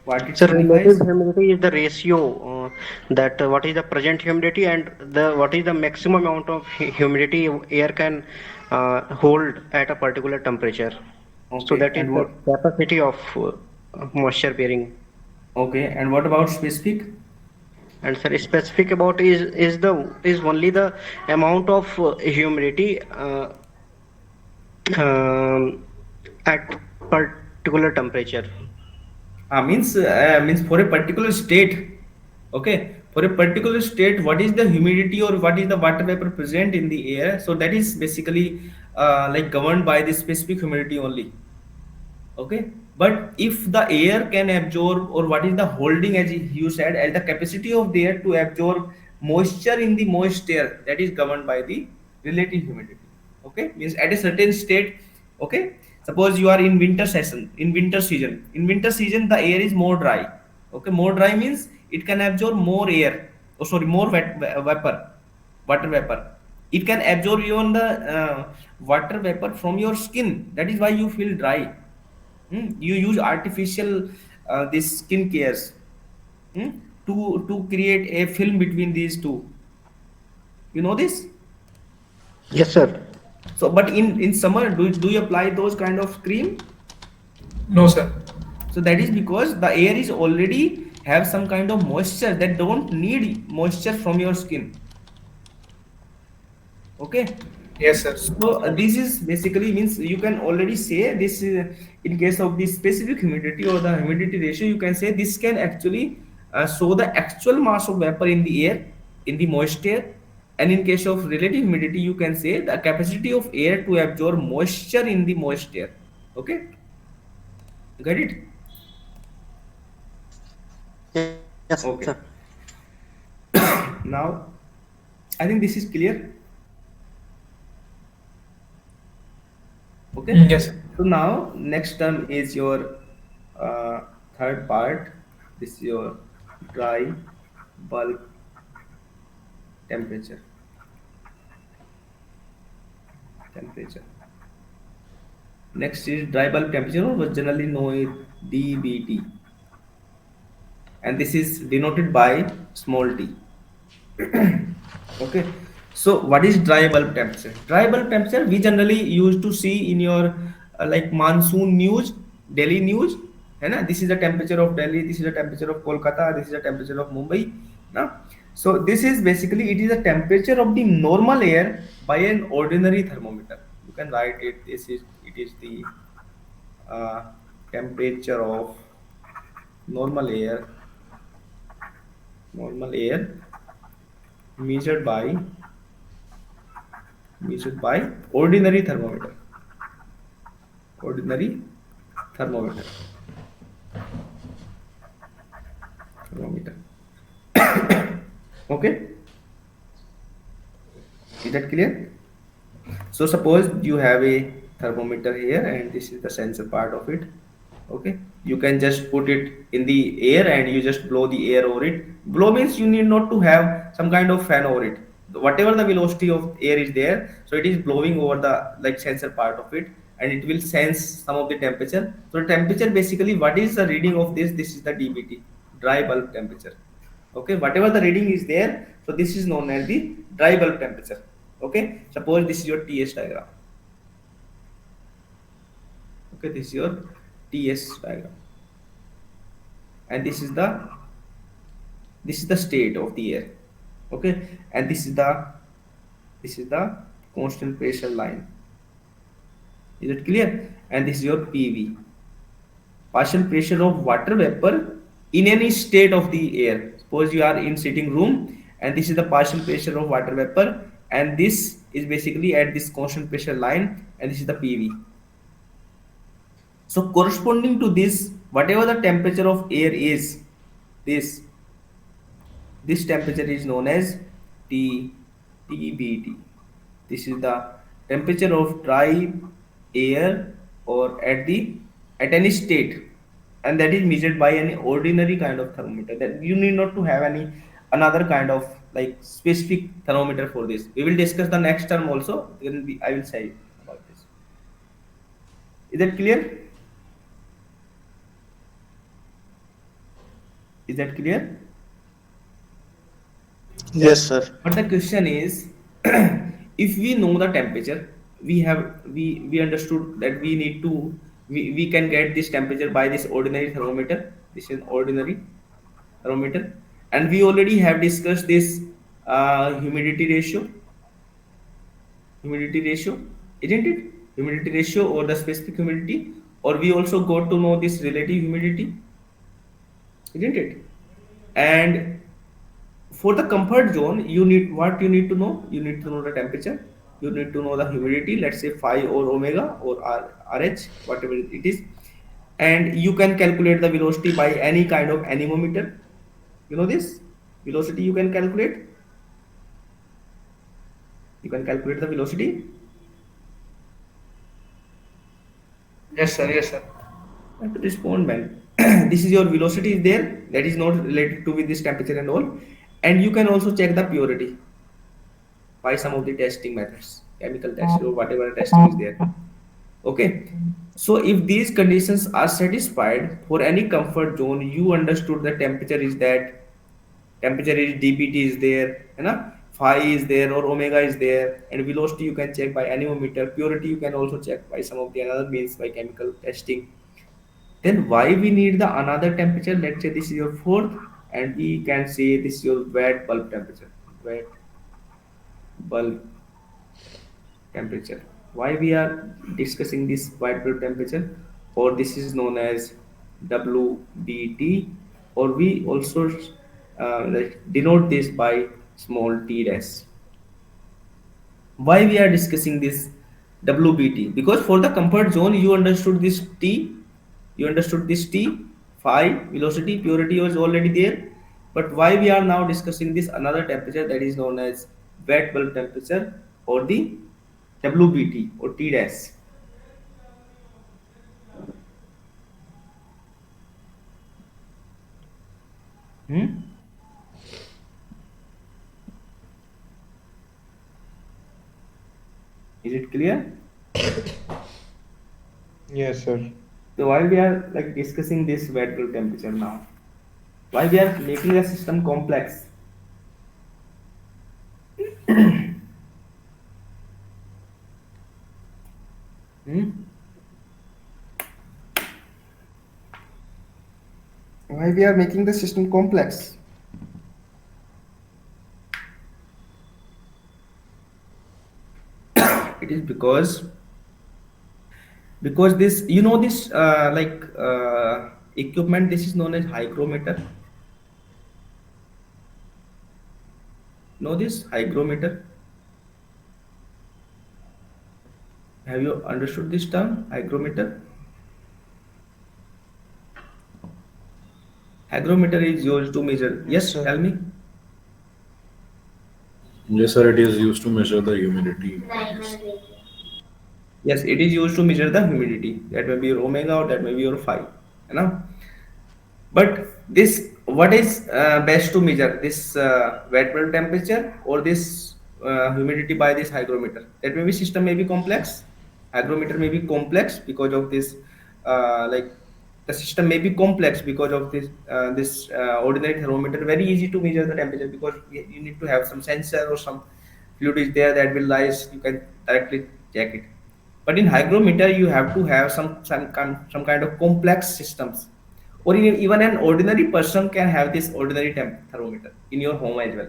What it So relative signifies? humidity is the ratio that what is the present humidity and the what is the maximum amount of humidity air can hold at a particular temperature. So Okay. that is And the what? capacity of moisture bearing. Okay. And what about specific? And sir, specific about is only the amount of humidity um, at particular temperature. Means for a particular state. Okay, for a particular state, what is the humidity or what is the water vapor present in the air? So that is basically like governed by the specific humidity only. Okay, but if the air can absorb, or what is the holding, as you said, as the capacity of the air to absorb moisture in the moist air, that is governed by the relative humidity. Okay, means at a certain state. Okay, suppose you are in winter season the air is more dry. Okay, more dry means it can absorb more air, oh sorry, more vapor, water vapor. It can absorb even the water vapor from your skin. That is why you feel dry. You use artificial this skin cares, hmm, to create a film between these two. You know this? Yes, sir. So, but in summer, do you apply those kind of cream? No, sir. So that is because the air is already have some kind of moisture that don't need moisture from your skin. Okay. Yes, sir. So this is basically means you can already say this in case of the specific humidity or the humidity ratio, you can say this can actually show the actual mass of vapor in the air, in the moist air. And in case of relative humidity, you can say the capacity of air to absorb moisture in the moist air. Okay, got it? Yes, sir. Okay. Now I think this is clear. Okay. Yes, sir. So now next term is your uh, third part. This is your dry bulk temperature. Temperature. Next is dry bulk temperature, or was generally known as DBT, and this is denoted by small t. Okay. So what is dry bulb temperature? Dry bulb temperature we generally used to see in your like monsoon news, Delhi news. है ना? This is the temperature of Delhi. This is the temperature of Kolkata. This is the temperature of Mumbai. Na? So this is basically it is the temperature of the normal air by an ordinary thermometer. You can write it. This is it is the uh, temperature of normal air. Normal air measured by ordinary thermometer. Ordinary thermometer. Thermometer. Okay, is that clear? So suppose you have a thermometer here, and this is the sensor part of it. Okay, you can just put it in the air and you just blow the air over it. Blow means you need not to have some kind of fan over it. Whatever the velocity of air is there, so it is blowing over the like sensor part of it, and it will sense some of the temperature. So temperature basically, what is the reading of this? This is the DBT, dry bulb temperature. Okay, whatever the reading is there, so this is known as the dry bulb temperature. Okay, suppose this is your TS diagram. Okay, this is your TS diagram, and this is the state of the air. Okay, and this is the constant pressure line. Is it clear? And this is your PV, partial pressure of water vapor in any state of the air. Suppose you are in sitting room, and this is the partial pressure of water vapor, and this is basically at this constant pressure line, and this is the PV. So corresponding to this, whatever the temperature of air is, this this temperature is known as TBT. This is the temperature of dry air or at any state, and that is measured by any ordinary kind of thermometer. That you need not to have any another kind of like specific thermometer for this. We will discuss the next term also. Then I will say about this. Is that clear? Is that clear? Yes, sir. But the question is, if we know the temperature, we understood that we need to we can get this temperature by this ordinary thermometer. This is ordinary thermometer, and we already have discussed this humidity ratio. Humidity ratio, isn't it? Humidity ratio or the specific humidity, or we also got to know this relative humidity, isn't it? And for the comfort zone, you need what you need to know. You need to know the temperature. You need to know the humidity. Let's say phi or omega or RH, whatever it is, and you can calculate the velocity by any kind of anemometer. You know this velocity you can calculate. You can calculate the velocity. Yes, sir. Yes, sir. I have to respond, man. This is your velocity is there. That is not related to with this temperature and all. And you can also check the purity by some of the testing methods, chemical test or whatever testing is there. Okay. So if these conditions are satisfied for any comfort zone, you understood the temperature is that, temperature is dBT is there, phi is there or omega is there, and velocity you can check by anemometer. Purity you can also check by some of the another means by chemical testing. Then why we need the another temperature? Let's say this is your fourth, and we can say this is your wet bulb temperature. Wet bulb temperature. Why we are discussing this white bulb temperature, or this is known as WBT, or we also like denote this by small t dash. Why we are discussing this WBT? Because for the comfort zone you understood this T, you understood this T, phi, velocity, purity was already there. But why we are now discussing this another temperature that is known as wet bulb temperature, or the WBT or T dash? Hmm? Is it clear? Yes, sir. So why we are like discussing this wet bulb temperature now? Why we are making the system complex? Hmm? Why we are making the system complex? It is because this, you know, this equipment, this is known as hygrometer. Know this hygrometer? Have you understood this term hygrometer? Hygrometer is used to measure. Yes, Yes, sir. tell me. Yes, sir, it is used to measure the humidity. Yes. Yes, it is used to measure the humidity. That may be your omega or that may be your phi. You know? But this, what is best to measure? This wet bulb temperature or this humidity by this hygrometer? That may be system may be complex. Hygrometer may be complex because of this, like the system may be complex because of this ordinary thermometer. Very easy to measure the temperature because you need to have some sensor or some fluid is there that will rise. You can directly check it. But in hygrometer, you have to have some kind of complex systems, or even an ordinary person can have this ordinary temp thermometer in your home as well,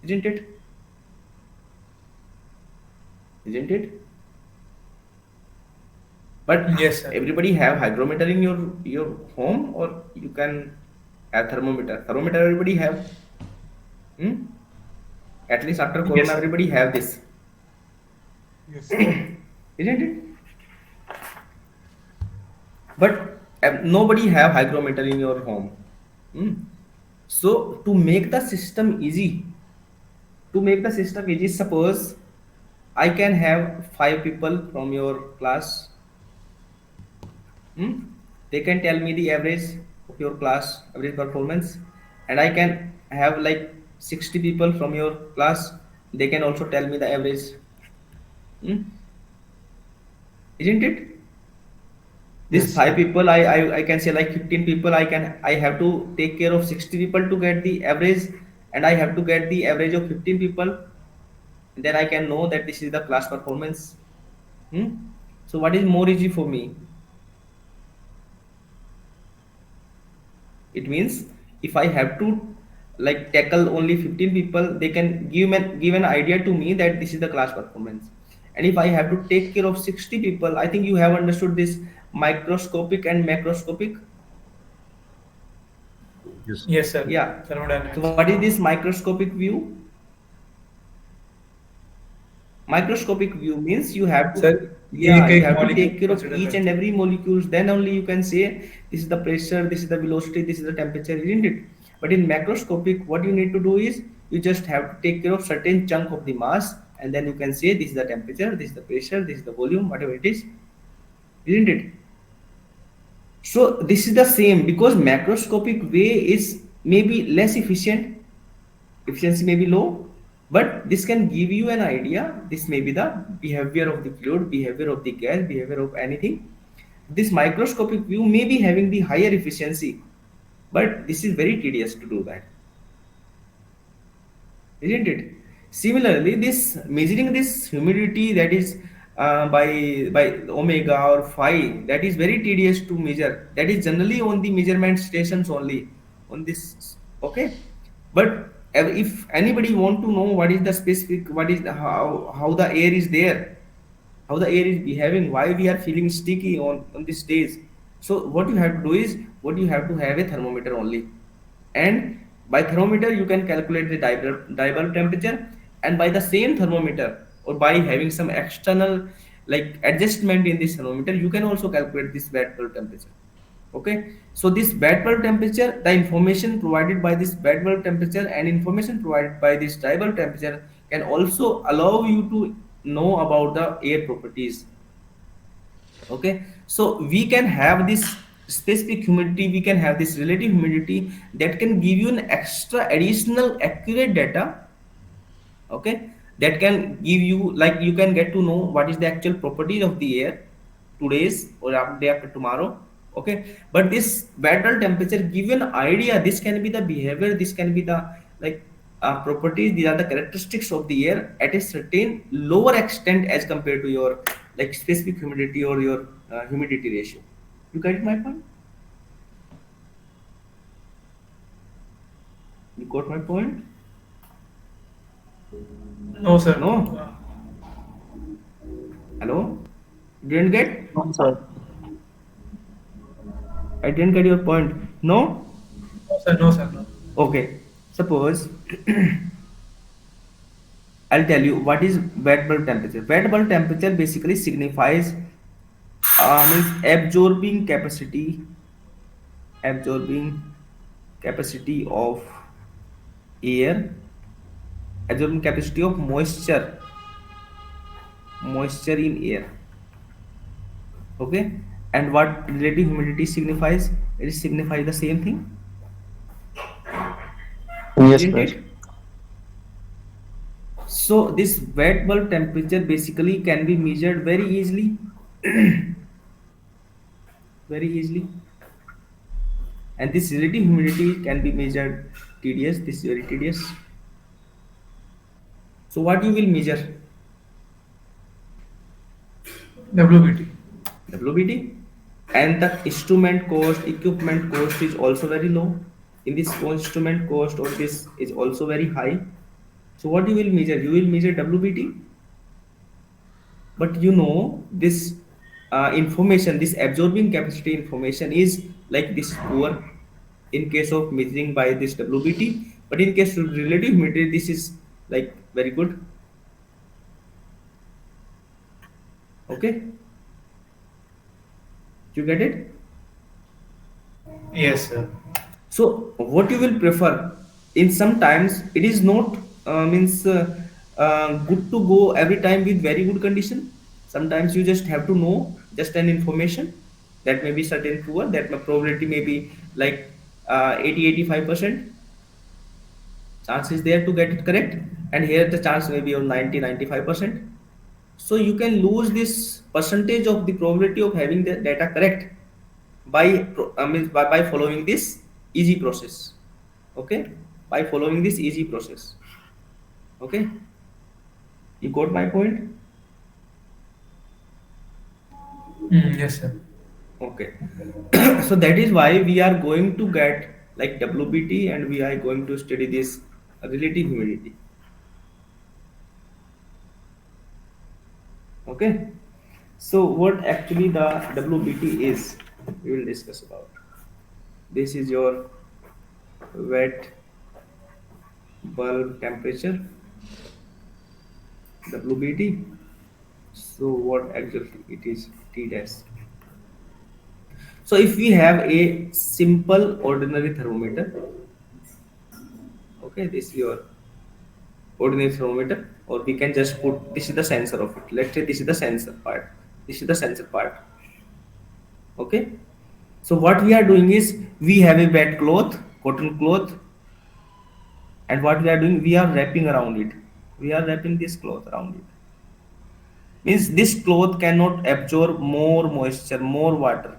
isn't it? Isn't it? But Yes, sir. everybody have hygrometer in your home, or you can have thermometer. Thermometer everybody have. Hmm? At least after Yes, corona, sir. everybody have this, Yes, sir. isn't it? But nobody have hygrometer in your home. Hmm? So to make the system easy, suppose I can have five people from your class. Hmm? They can tell me the average of your class, average performance, and I can have like 60 people from your class. They can also tell me the average. Hmm? Isn't it? These Yes, five sir. people, I can say like 15 people. I have to take care of 60 people to get the average, and I have to get the average of 15 people. Then I can know that this is the class performance. Hmm? So what is more easy for me? It means if I have to like tackle only 15 people, they can give an idea to me that this is the class performance. And if I have to take care of 60 people, I think you have understood this microscopic and macroscopic. Yes. Yes, sir. Yeah. So Thermodynamics. what is this microscopic view? Microscopic view means you have to, Sir, yeah, एक you एक have to molecule take care of consider each and करते हैं. every molecules. Then only you can say this is the pressure, this is the velocity, this is the temperature, isn't it? But in macroscopic, what you need to do is you just have to take care of certain chunk of the mass, and then you can say this is the temperature, this is the pressure, this is the volume, whatever it is, isn't it? So this is the same because macroscopic way is maybe less efficient, efficiency may be low, but this can give you an idea. This may be the behavior of the fluid, behavior of the gas, behavior of anything. This microscopic view may be having the higher efficiency, but this is very tedious to do that, isn't it? Similarly, this measuring this humidity, that is by omega or phi, that is very tedious to measure. That is generally on the measurement stations only on this. Okay, but if anybody want to know what is the specific, what is the how the air is there, how the air is behaving, why we are feeling sticky on these days. So what you have to do is, what you have to have a thermometer only, and by thermometer you can calculate the dibulb temperature, and by the same thermometer or by having some external like adjustment in this thermometer, you can also calculate this bed bulb temperature. Okay, so this bed bulb temperature, the information provided by this bed bulb temperature and information provided by this dry bulb temperature can also allow you to know about the air properties. Okay, so we can have this specific humidity, we can have this relative humidity that can give you an extra additional accurate data. Okay, that can give you, like, you can get to know what is the actual properties of the air today's or day after tomorrow. Okay, but this battle temperature give you an idea, this can be the behavior, this can be the like properties, these are the characteristics of the air at a certain lower extent as compared to your like specific humidity or your humidity ratio. You get my point? You got my point? No, sir. No? Hello? You didn't get? No, sir. I didn't get your point. No? No, sir. No, sir. No. Okay. Suppose I'll tell you what is wet bulb temperature. Wet bulb temperature basically signifies means absorbing capacity of air, absorbing capacity of moisture in air. Okay, and what relative humidity signifies? It signifies the same thing, Yes, isn't sir. it? So this wet bulb temperature basically can be measured very easily, very easily, and this relative humidity can be measured tedious. This is very tedious. So what you will measure? WBT. WBT, and the instrument cost, equipment cost is also very low. In this instrument cost or this is also very high. So what you will measure? You will measure WBT, but you know this information, this absorbing capacity information is like this poor in case of measuring by this WBT, but in case of relative humidity, this is like very good. Okay, you get it? Yes, sir. So what you will prefer? In sometimes it is not means good to go every time with very good condition. Sometimes you just have to know just an information that may be certain poor, that may probability may be like 80-85% chance is there to get it correct, and here the chance may be of 90-95%. So you can lose this percentage of the probability of having the data correct by by following this easy process. Okay, by following this easy process. Okay, you got my point? Yes, sir. Okay. So that is why we are going to get like WBT, and we are going to study this relative humidity. Okay, so what actually the WBT is, we will discuss about. This is your wet bulb temperature, WBT. So what exactly it is? T dash. So if we have a simple ordinary thermometer, okay, this is your ordinary thermometer, or we can just put this is the sensor of it. Let's say this is the sensor part. This is the sensor part. Okay. So what we are doing is we have a wet cloth, cotton cloth, and what we are doing, we are wrapping around it. We are wrapping this cloth around it. Means this cloth cannot absorb more moisture, more water.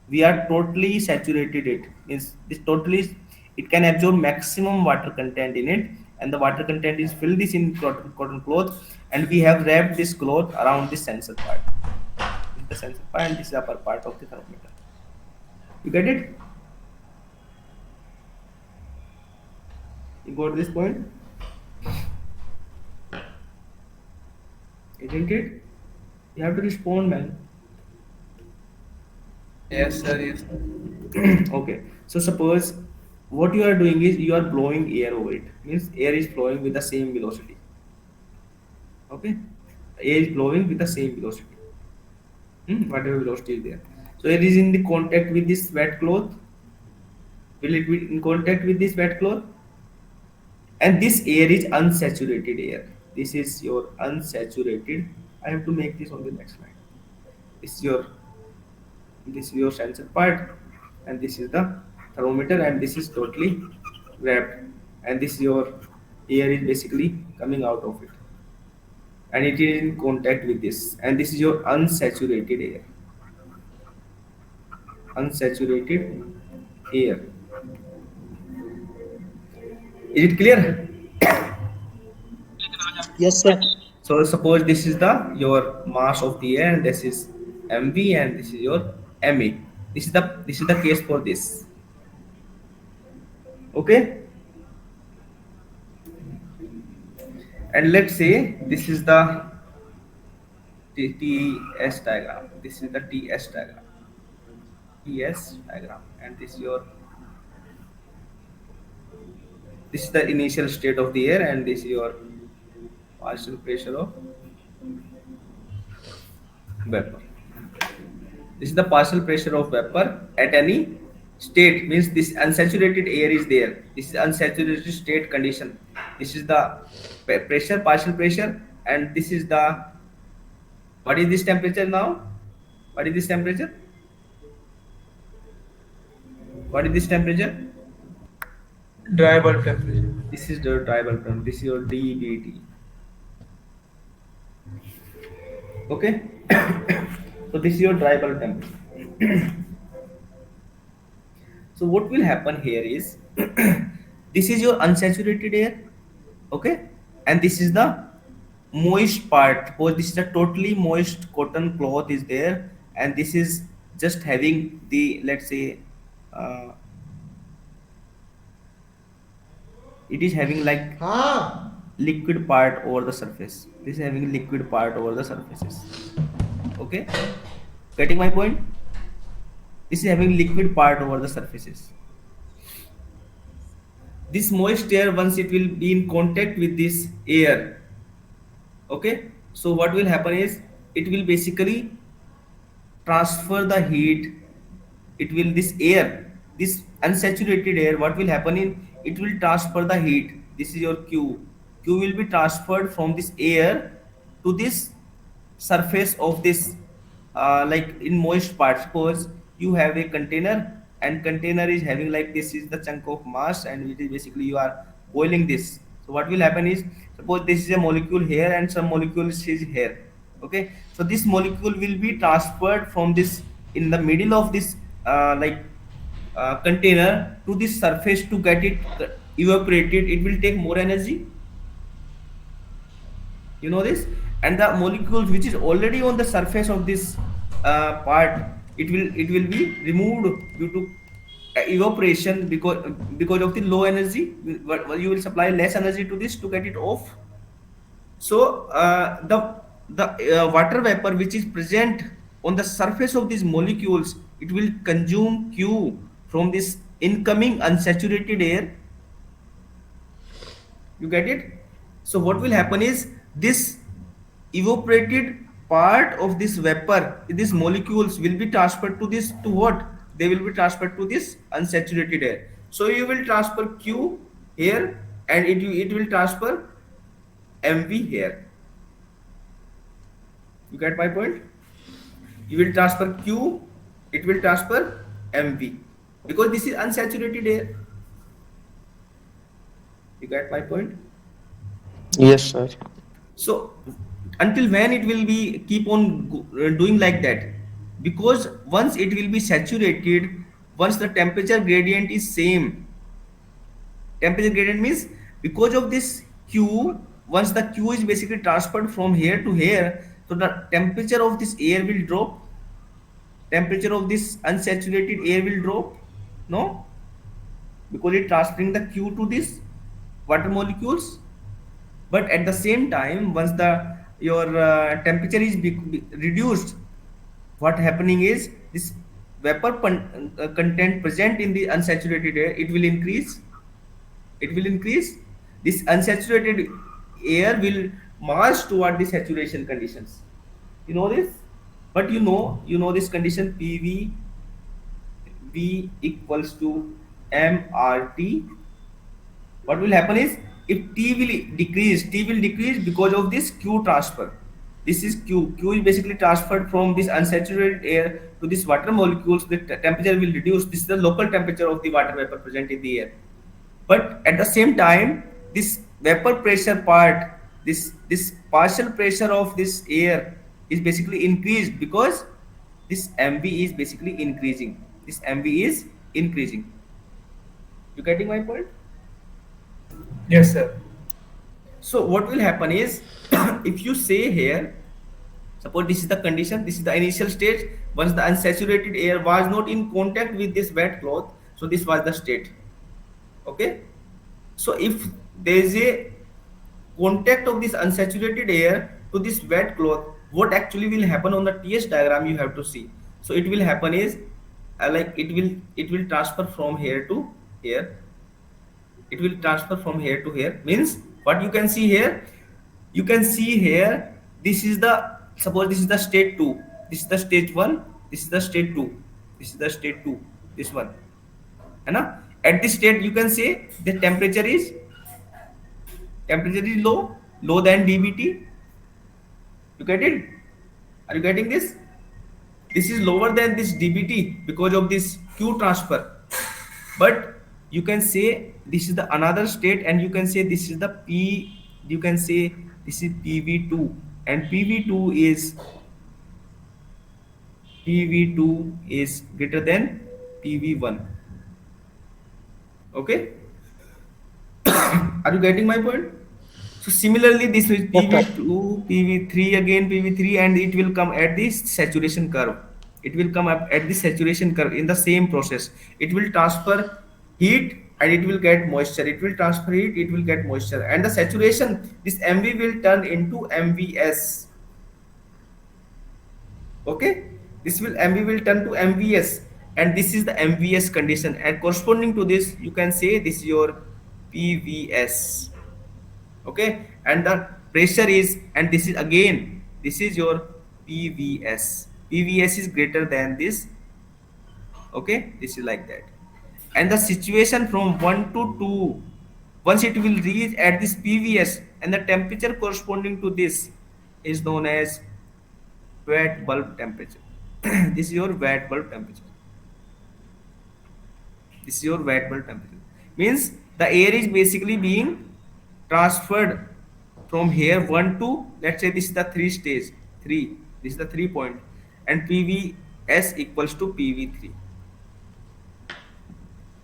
We are totally saturated it. Means this totally, it can absorb maximum water content in it, and the water content is filled this in cotton cloth, and we have wrapped this cloth around this sensor part. This is the sensor part, and this is the upper part of the thermometer. You get it? You got this point? Isn't it? You have to respond, man. Yes, sir. Yes, sir. Okay. So suppose what you are doing is you are blowing air over it. Means air is flowing with the same velocity. Okay. Air is blowing with the same velocity. Whatever velocity is there. So air is in the contact with this wet cloth. Will it be in contact with this wet cloth? And this air is unsaturated air. This is your unsaturated. I have to make this on the next slide. This is your sensor part, and this is the thermometer, and this is totally wrapped, and this is your air is basically coming out of it, and it is in contact with this, and this is your unsaturated air. Unsaturated air. Is it clear? Yes, sir. So suppose this is the your mass of the air, and this is mv, and this is your me. This is the case for this. Okay, and let's say this is the TS diagram. This is the TS diagram. TS diagram, and this is the initial state of the air, and this is your partial pressure of vapor. This is the partial pressure of vapor at any state. Means this unsaturated air is there. This is unsaturated state condition. This is the pressure, partial pressure, and this is the, what is this temperature now? What is this temperature? What is this temperature? Dry bulb temperature. This is the dry bulb temperature. This is your DBT. Okay. So this is your dry bulb temperature. So what will happen here is this is your unsaturated air, okay, and this is the moist part. Suppose this is a totally moist cotton cloth is there, and this is just having the, let's say, uh, it is having like liquid part over the surface. This is having liquid part over the surfaces. Okay, getting my point? This is having liquid part over the surfaces. This moist air, once it will be in contact with this air, okay, so what will happen is it will basically transfer the heat. It will, this air, this unsaturated air, what will happen in, it will transfer the heat. This is your Q will be transferred from this air to this surface of this, like in moist part. Suppose you have a container, and container is having like, this is the chunk of mass, and it is basically you are boiling this. So what will happen is, suppose this is a molecule here and some molecule is here. Okay, so this molecule will be transferred from this, in the middle of this, container, to this surface to get it evaporated. It will take more energy, you know this, and the molecules which is already on the surface of this part, it will be removed due to evaporation, because of the low energy. You will supply less energy to this to get it off. So the water vapor which is present on the surface of these molecules, it will consume Q from this incoming unsaturated air. You get it? So what will happen is, this evaporated part of this vapor, these molecules will be transferred to this, to what? They will be transferred to this unsaturated air. So you will transfer Q here, and it will transfer mv here. You get my point? You will transfer Q, it will transfer mv, because this is unsaturated air. You get my point? Yes, sir. So until when it will be keep on doing like that? Because once it will be saturated, once the temperature gradient is same, temperature gradient means, because of this Q, once the Q is basically transferred from here to here, so the temperature of this air will drop, temperature of this unsaturated air will drop. No, because it transferring the Q to this water molecules. But at the same time, once the your temperature is reduced, what happening is this vapor content present in the unsaturated air, it will increase. It will increase. This unsaturated air will march toward the saturation conditions. You know this? But you know this condition, PV V equals to MRT. What will happen is, if T will decrease because of this Q transfer. This is Q. Q is basically transferred from this unsaturated air to this water molecules. The temperature will reduce. This is the local temperature of the water vapor present in the air. But at the same time, this vapor pressure part, this partial pressure of this air is basically increased, because this MV is basically increasing. This MV is increasing. You getting my point? Yes, sir. So what will happen is, if you say here, suppose this is the condition, this is the initial state. Once the unsaturated air was not in contact with this wet cloth, so this was the state. Okay. So if there is a contact of this unsaturated air to this wet cloth, what actually will happen on the TS diagram you have to see. So it will happen is, like it will transfer from here to here. It will transfer from here to here. Means what you can see here, you can see here, this is the, suppose this is the state 2, this is the stage 1, this is the state 2, this is the state 2, this one, है ना? At this state you can say the temperature is low than dBT. You get it? Are you getting this? This is lower than this dBT because of this Q transfer. But you can say this is the another state, and you can say this is the P, you can say this is PV2, and PV2 is greater than PV1. Okay. Are you getting my point? So similarly, this is PV2, PV3, again PV3, and it will come at this saturation curve. It will come up at the saturation curve in the same process. It will transfer heat and it will get moisture. It will transfer heat, it will get moisture. And the saturation, this MV will turn into MVS. Okay. This will MV will turn to MVS. And this is the MVS condition. And corresponding to this, you can say this is your PVS. Okay, and the pressure is, and this is again, this is your PVS. PVS is greater than this. Okay, this is like that. And the situation from 1 to 2, once it will reach at this PVS, and the temperature corresponding to this is known as wet bulb temperature. This is your wet bulb temperature. This is your wet bulb temperature. Means the air is basically being transferred from here 1 to, let's say this is the 3 stage, 3, this is the 3 point, and PVS equals to PV3.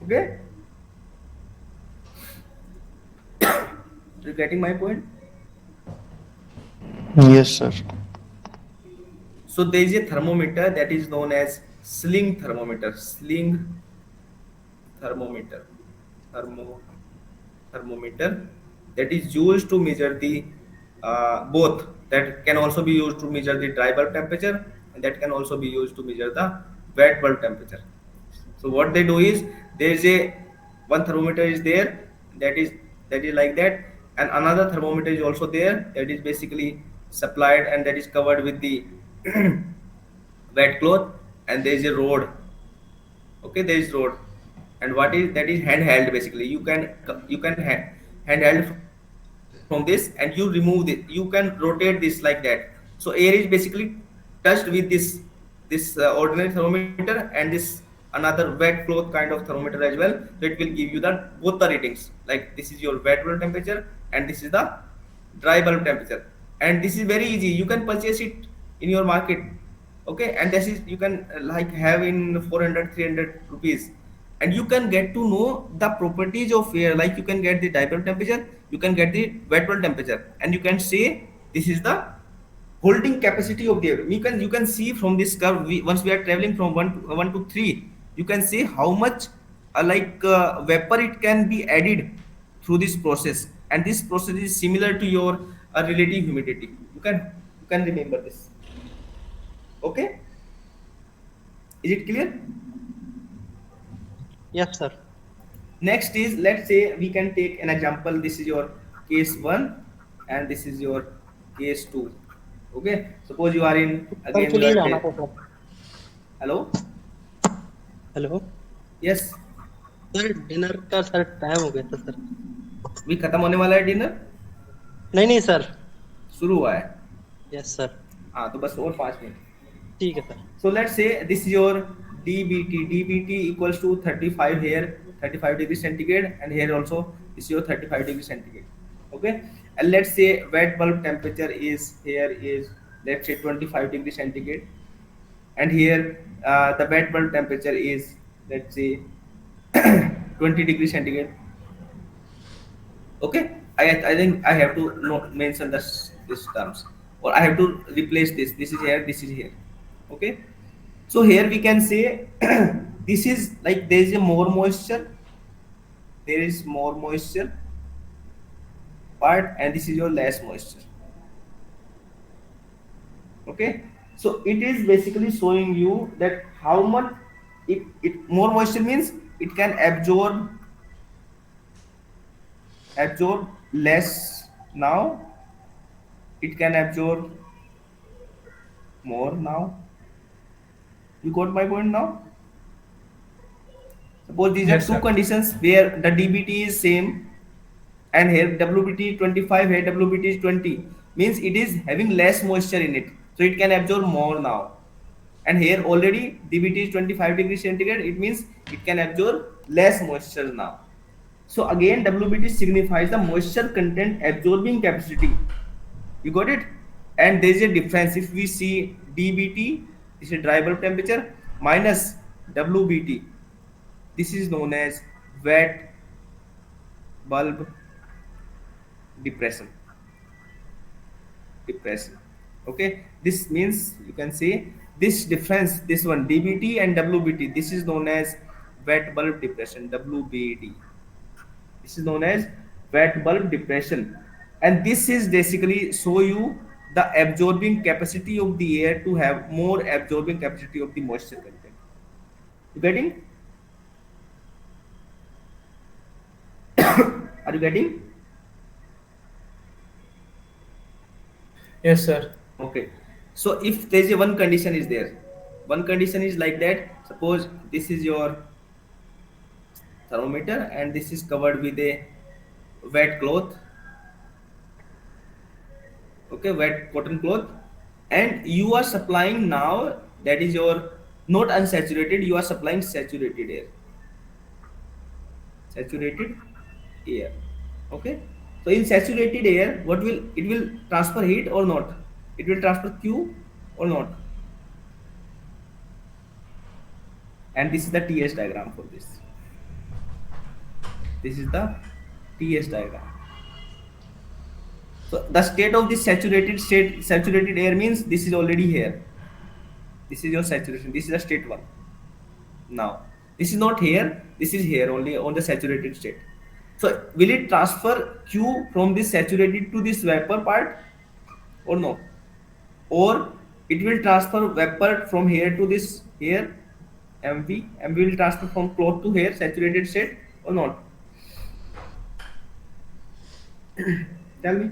Okay. You getting my point? Yes, sir. So there is a thermometer that is known as sling thermometer. Thermometer that is used to measure the both, that can also be used to measure the dry bulb temperature, and that can also be used to measure the wet bulb temperature. So what they do is, there is a one thermometer is there, that is like that, and another thermometer is also there, that is basically supplied, and that is covered with the wet cloth, and there is a rod. Okay, there is rod, and what is that is handheld. Basically you can handheld from this, and you remove it, you can rotate this like that. So air is basically touched with this ordinary thermometer and this another wet cloth kind of thermometer as well. So it will give you the both the readings, like this is your wet bulb temperature and this is the dry bulb temperature, and this is very easy, you can purchase it in your market. Okay, and this is you can like have in 400-300 rupees, and you can get to know the properties of air, like you can get the dry bulb temperature, you can get the wet bulb temperature, and you can say this is the holding capacity of the air. You can see from this curve, once we are traveling from 1 to 3, you can see how much vapor it can be added through this process, and this process is similar to your relative humidity. You can remember this. Okay, is it clear? Yes, sir. Next is, let's say we can take an example. This is your case 1 and this is your case 2. Okay, suppose you are in, sir again के you लिए are जाना था sir. hello. Hello Yes, sir, dinner का sir time हो गया था sir. भी खत्म होने वाला है डिनर, नहीं नहीं सर. शुरू हुआ है. Yes sir. हाँ, तो बस और 5 मिनट. ठीक है sir. So let's say this is your dbt. dbt equals to 35 here, 35 degrees centigrade, and here also this is your 35 degrees centigrade. Okay, and let's say wet bulb temperature is, here is, let's say 25 degrees centigrade, and here the wet bulb temperature is, let's say 20 degrees centigrade. Okay, I think I have to mention this terms, or I have to replace this. This is here, this is here. Okay, so here we can say this is like there is a more moisture, there is more moisture part, and this is your less moisture. Okay, so it is basically showing you that how much it more moisture means it can absorb less now, it can absorb more now. You got my point now? Suppose these are Yes, two sir. conditions where the dbt is same, and here wbt 25, here wbt is 20, means it is having less moisture in it, so it can absorb more now. And here already dbt is 25 degrees centigrade, it means it can absorb less moisture now. So again wbt signifies the moisture content absorbing capacity. You got it? And there is a difference. If we see dbt, this is dry bulb temperature, minus wbt, this is known as wet bulb depression. Okay, this means you can say this difference, this one dbt and wbt, this is known as wet bulb depression, wbd. This is known as wet bulb depression, and this is basically show you the absorbing capacity of the air to have more absorbing capacity of the moisture content. You getting? Are you getting? Yes, sir. Okay, so if there is a one condition is there, one condition is like that. Suppose this is your thermometer and this is covered with a wet cloth. Okay, wet cotton cloth, and you are supplying now, that is your not unsaturated, you are supplying saturated air. Saturated air. Okay, so in saturated air, what will it will transfer heat or not? It will transfer q or not? And this is the ts diagram for this. This is the ts diagram. So the state of this saturated air means this is already here, this is your saturation, this is the state 1. Now this is not here, this is here only on the saturated state. So will it transfer q from this saturated to this vapor part or no? Or it will transfer vapor from here to this here, mv will transfer from cloth to here, saturated state, or not? Tell me.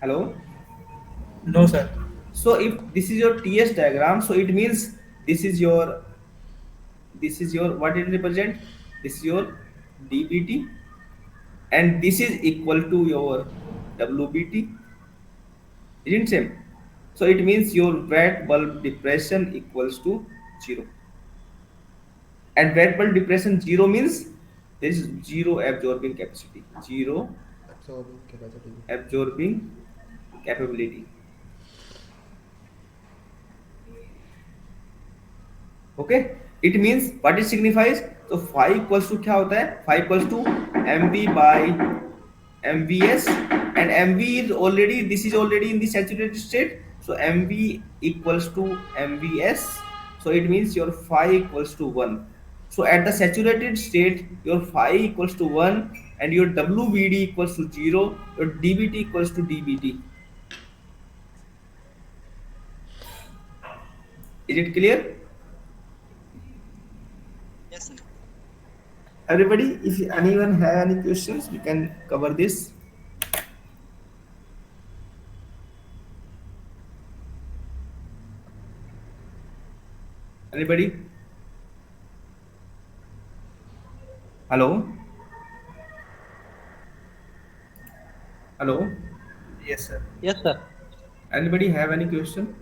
Hello. No, sir. So if this is your ts diagram, so it means this is your what it represent, this is your dbt, and this is equal to your wbt, isn't same? So it means your wet bulb depression equals to 0, and wet bulb depression 0 means there is zero absorbing capacity, zero absorbing capability. Okay, it means what it signifies. So phi equals to क्या होता है? Phi equals to mv by mvs, and mv is already, this is already in the saturated state, so mv equals to mvs, so it means your phi equals to 1. So at the saturated state your phi equals to 1, and your WVD equals to 0, your DVT equals to DBT. Is it clear? Yes, sir. Everybody, if anyone have any questions, we can cover this. Anybody? Hello? Hello? Yes, sir. Yes, sir. Anybody have any question?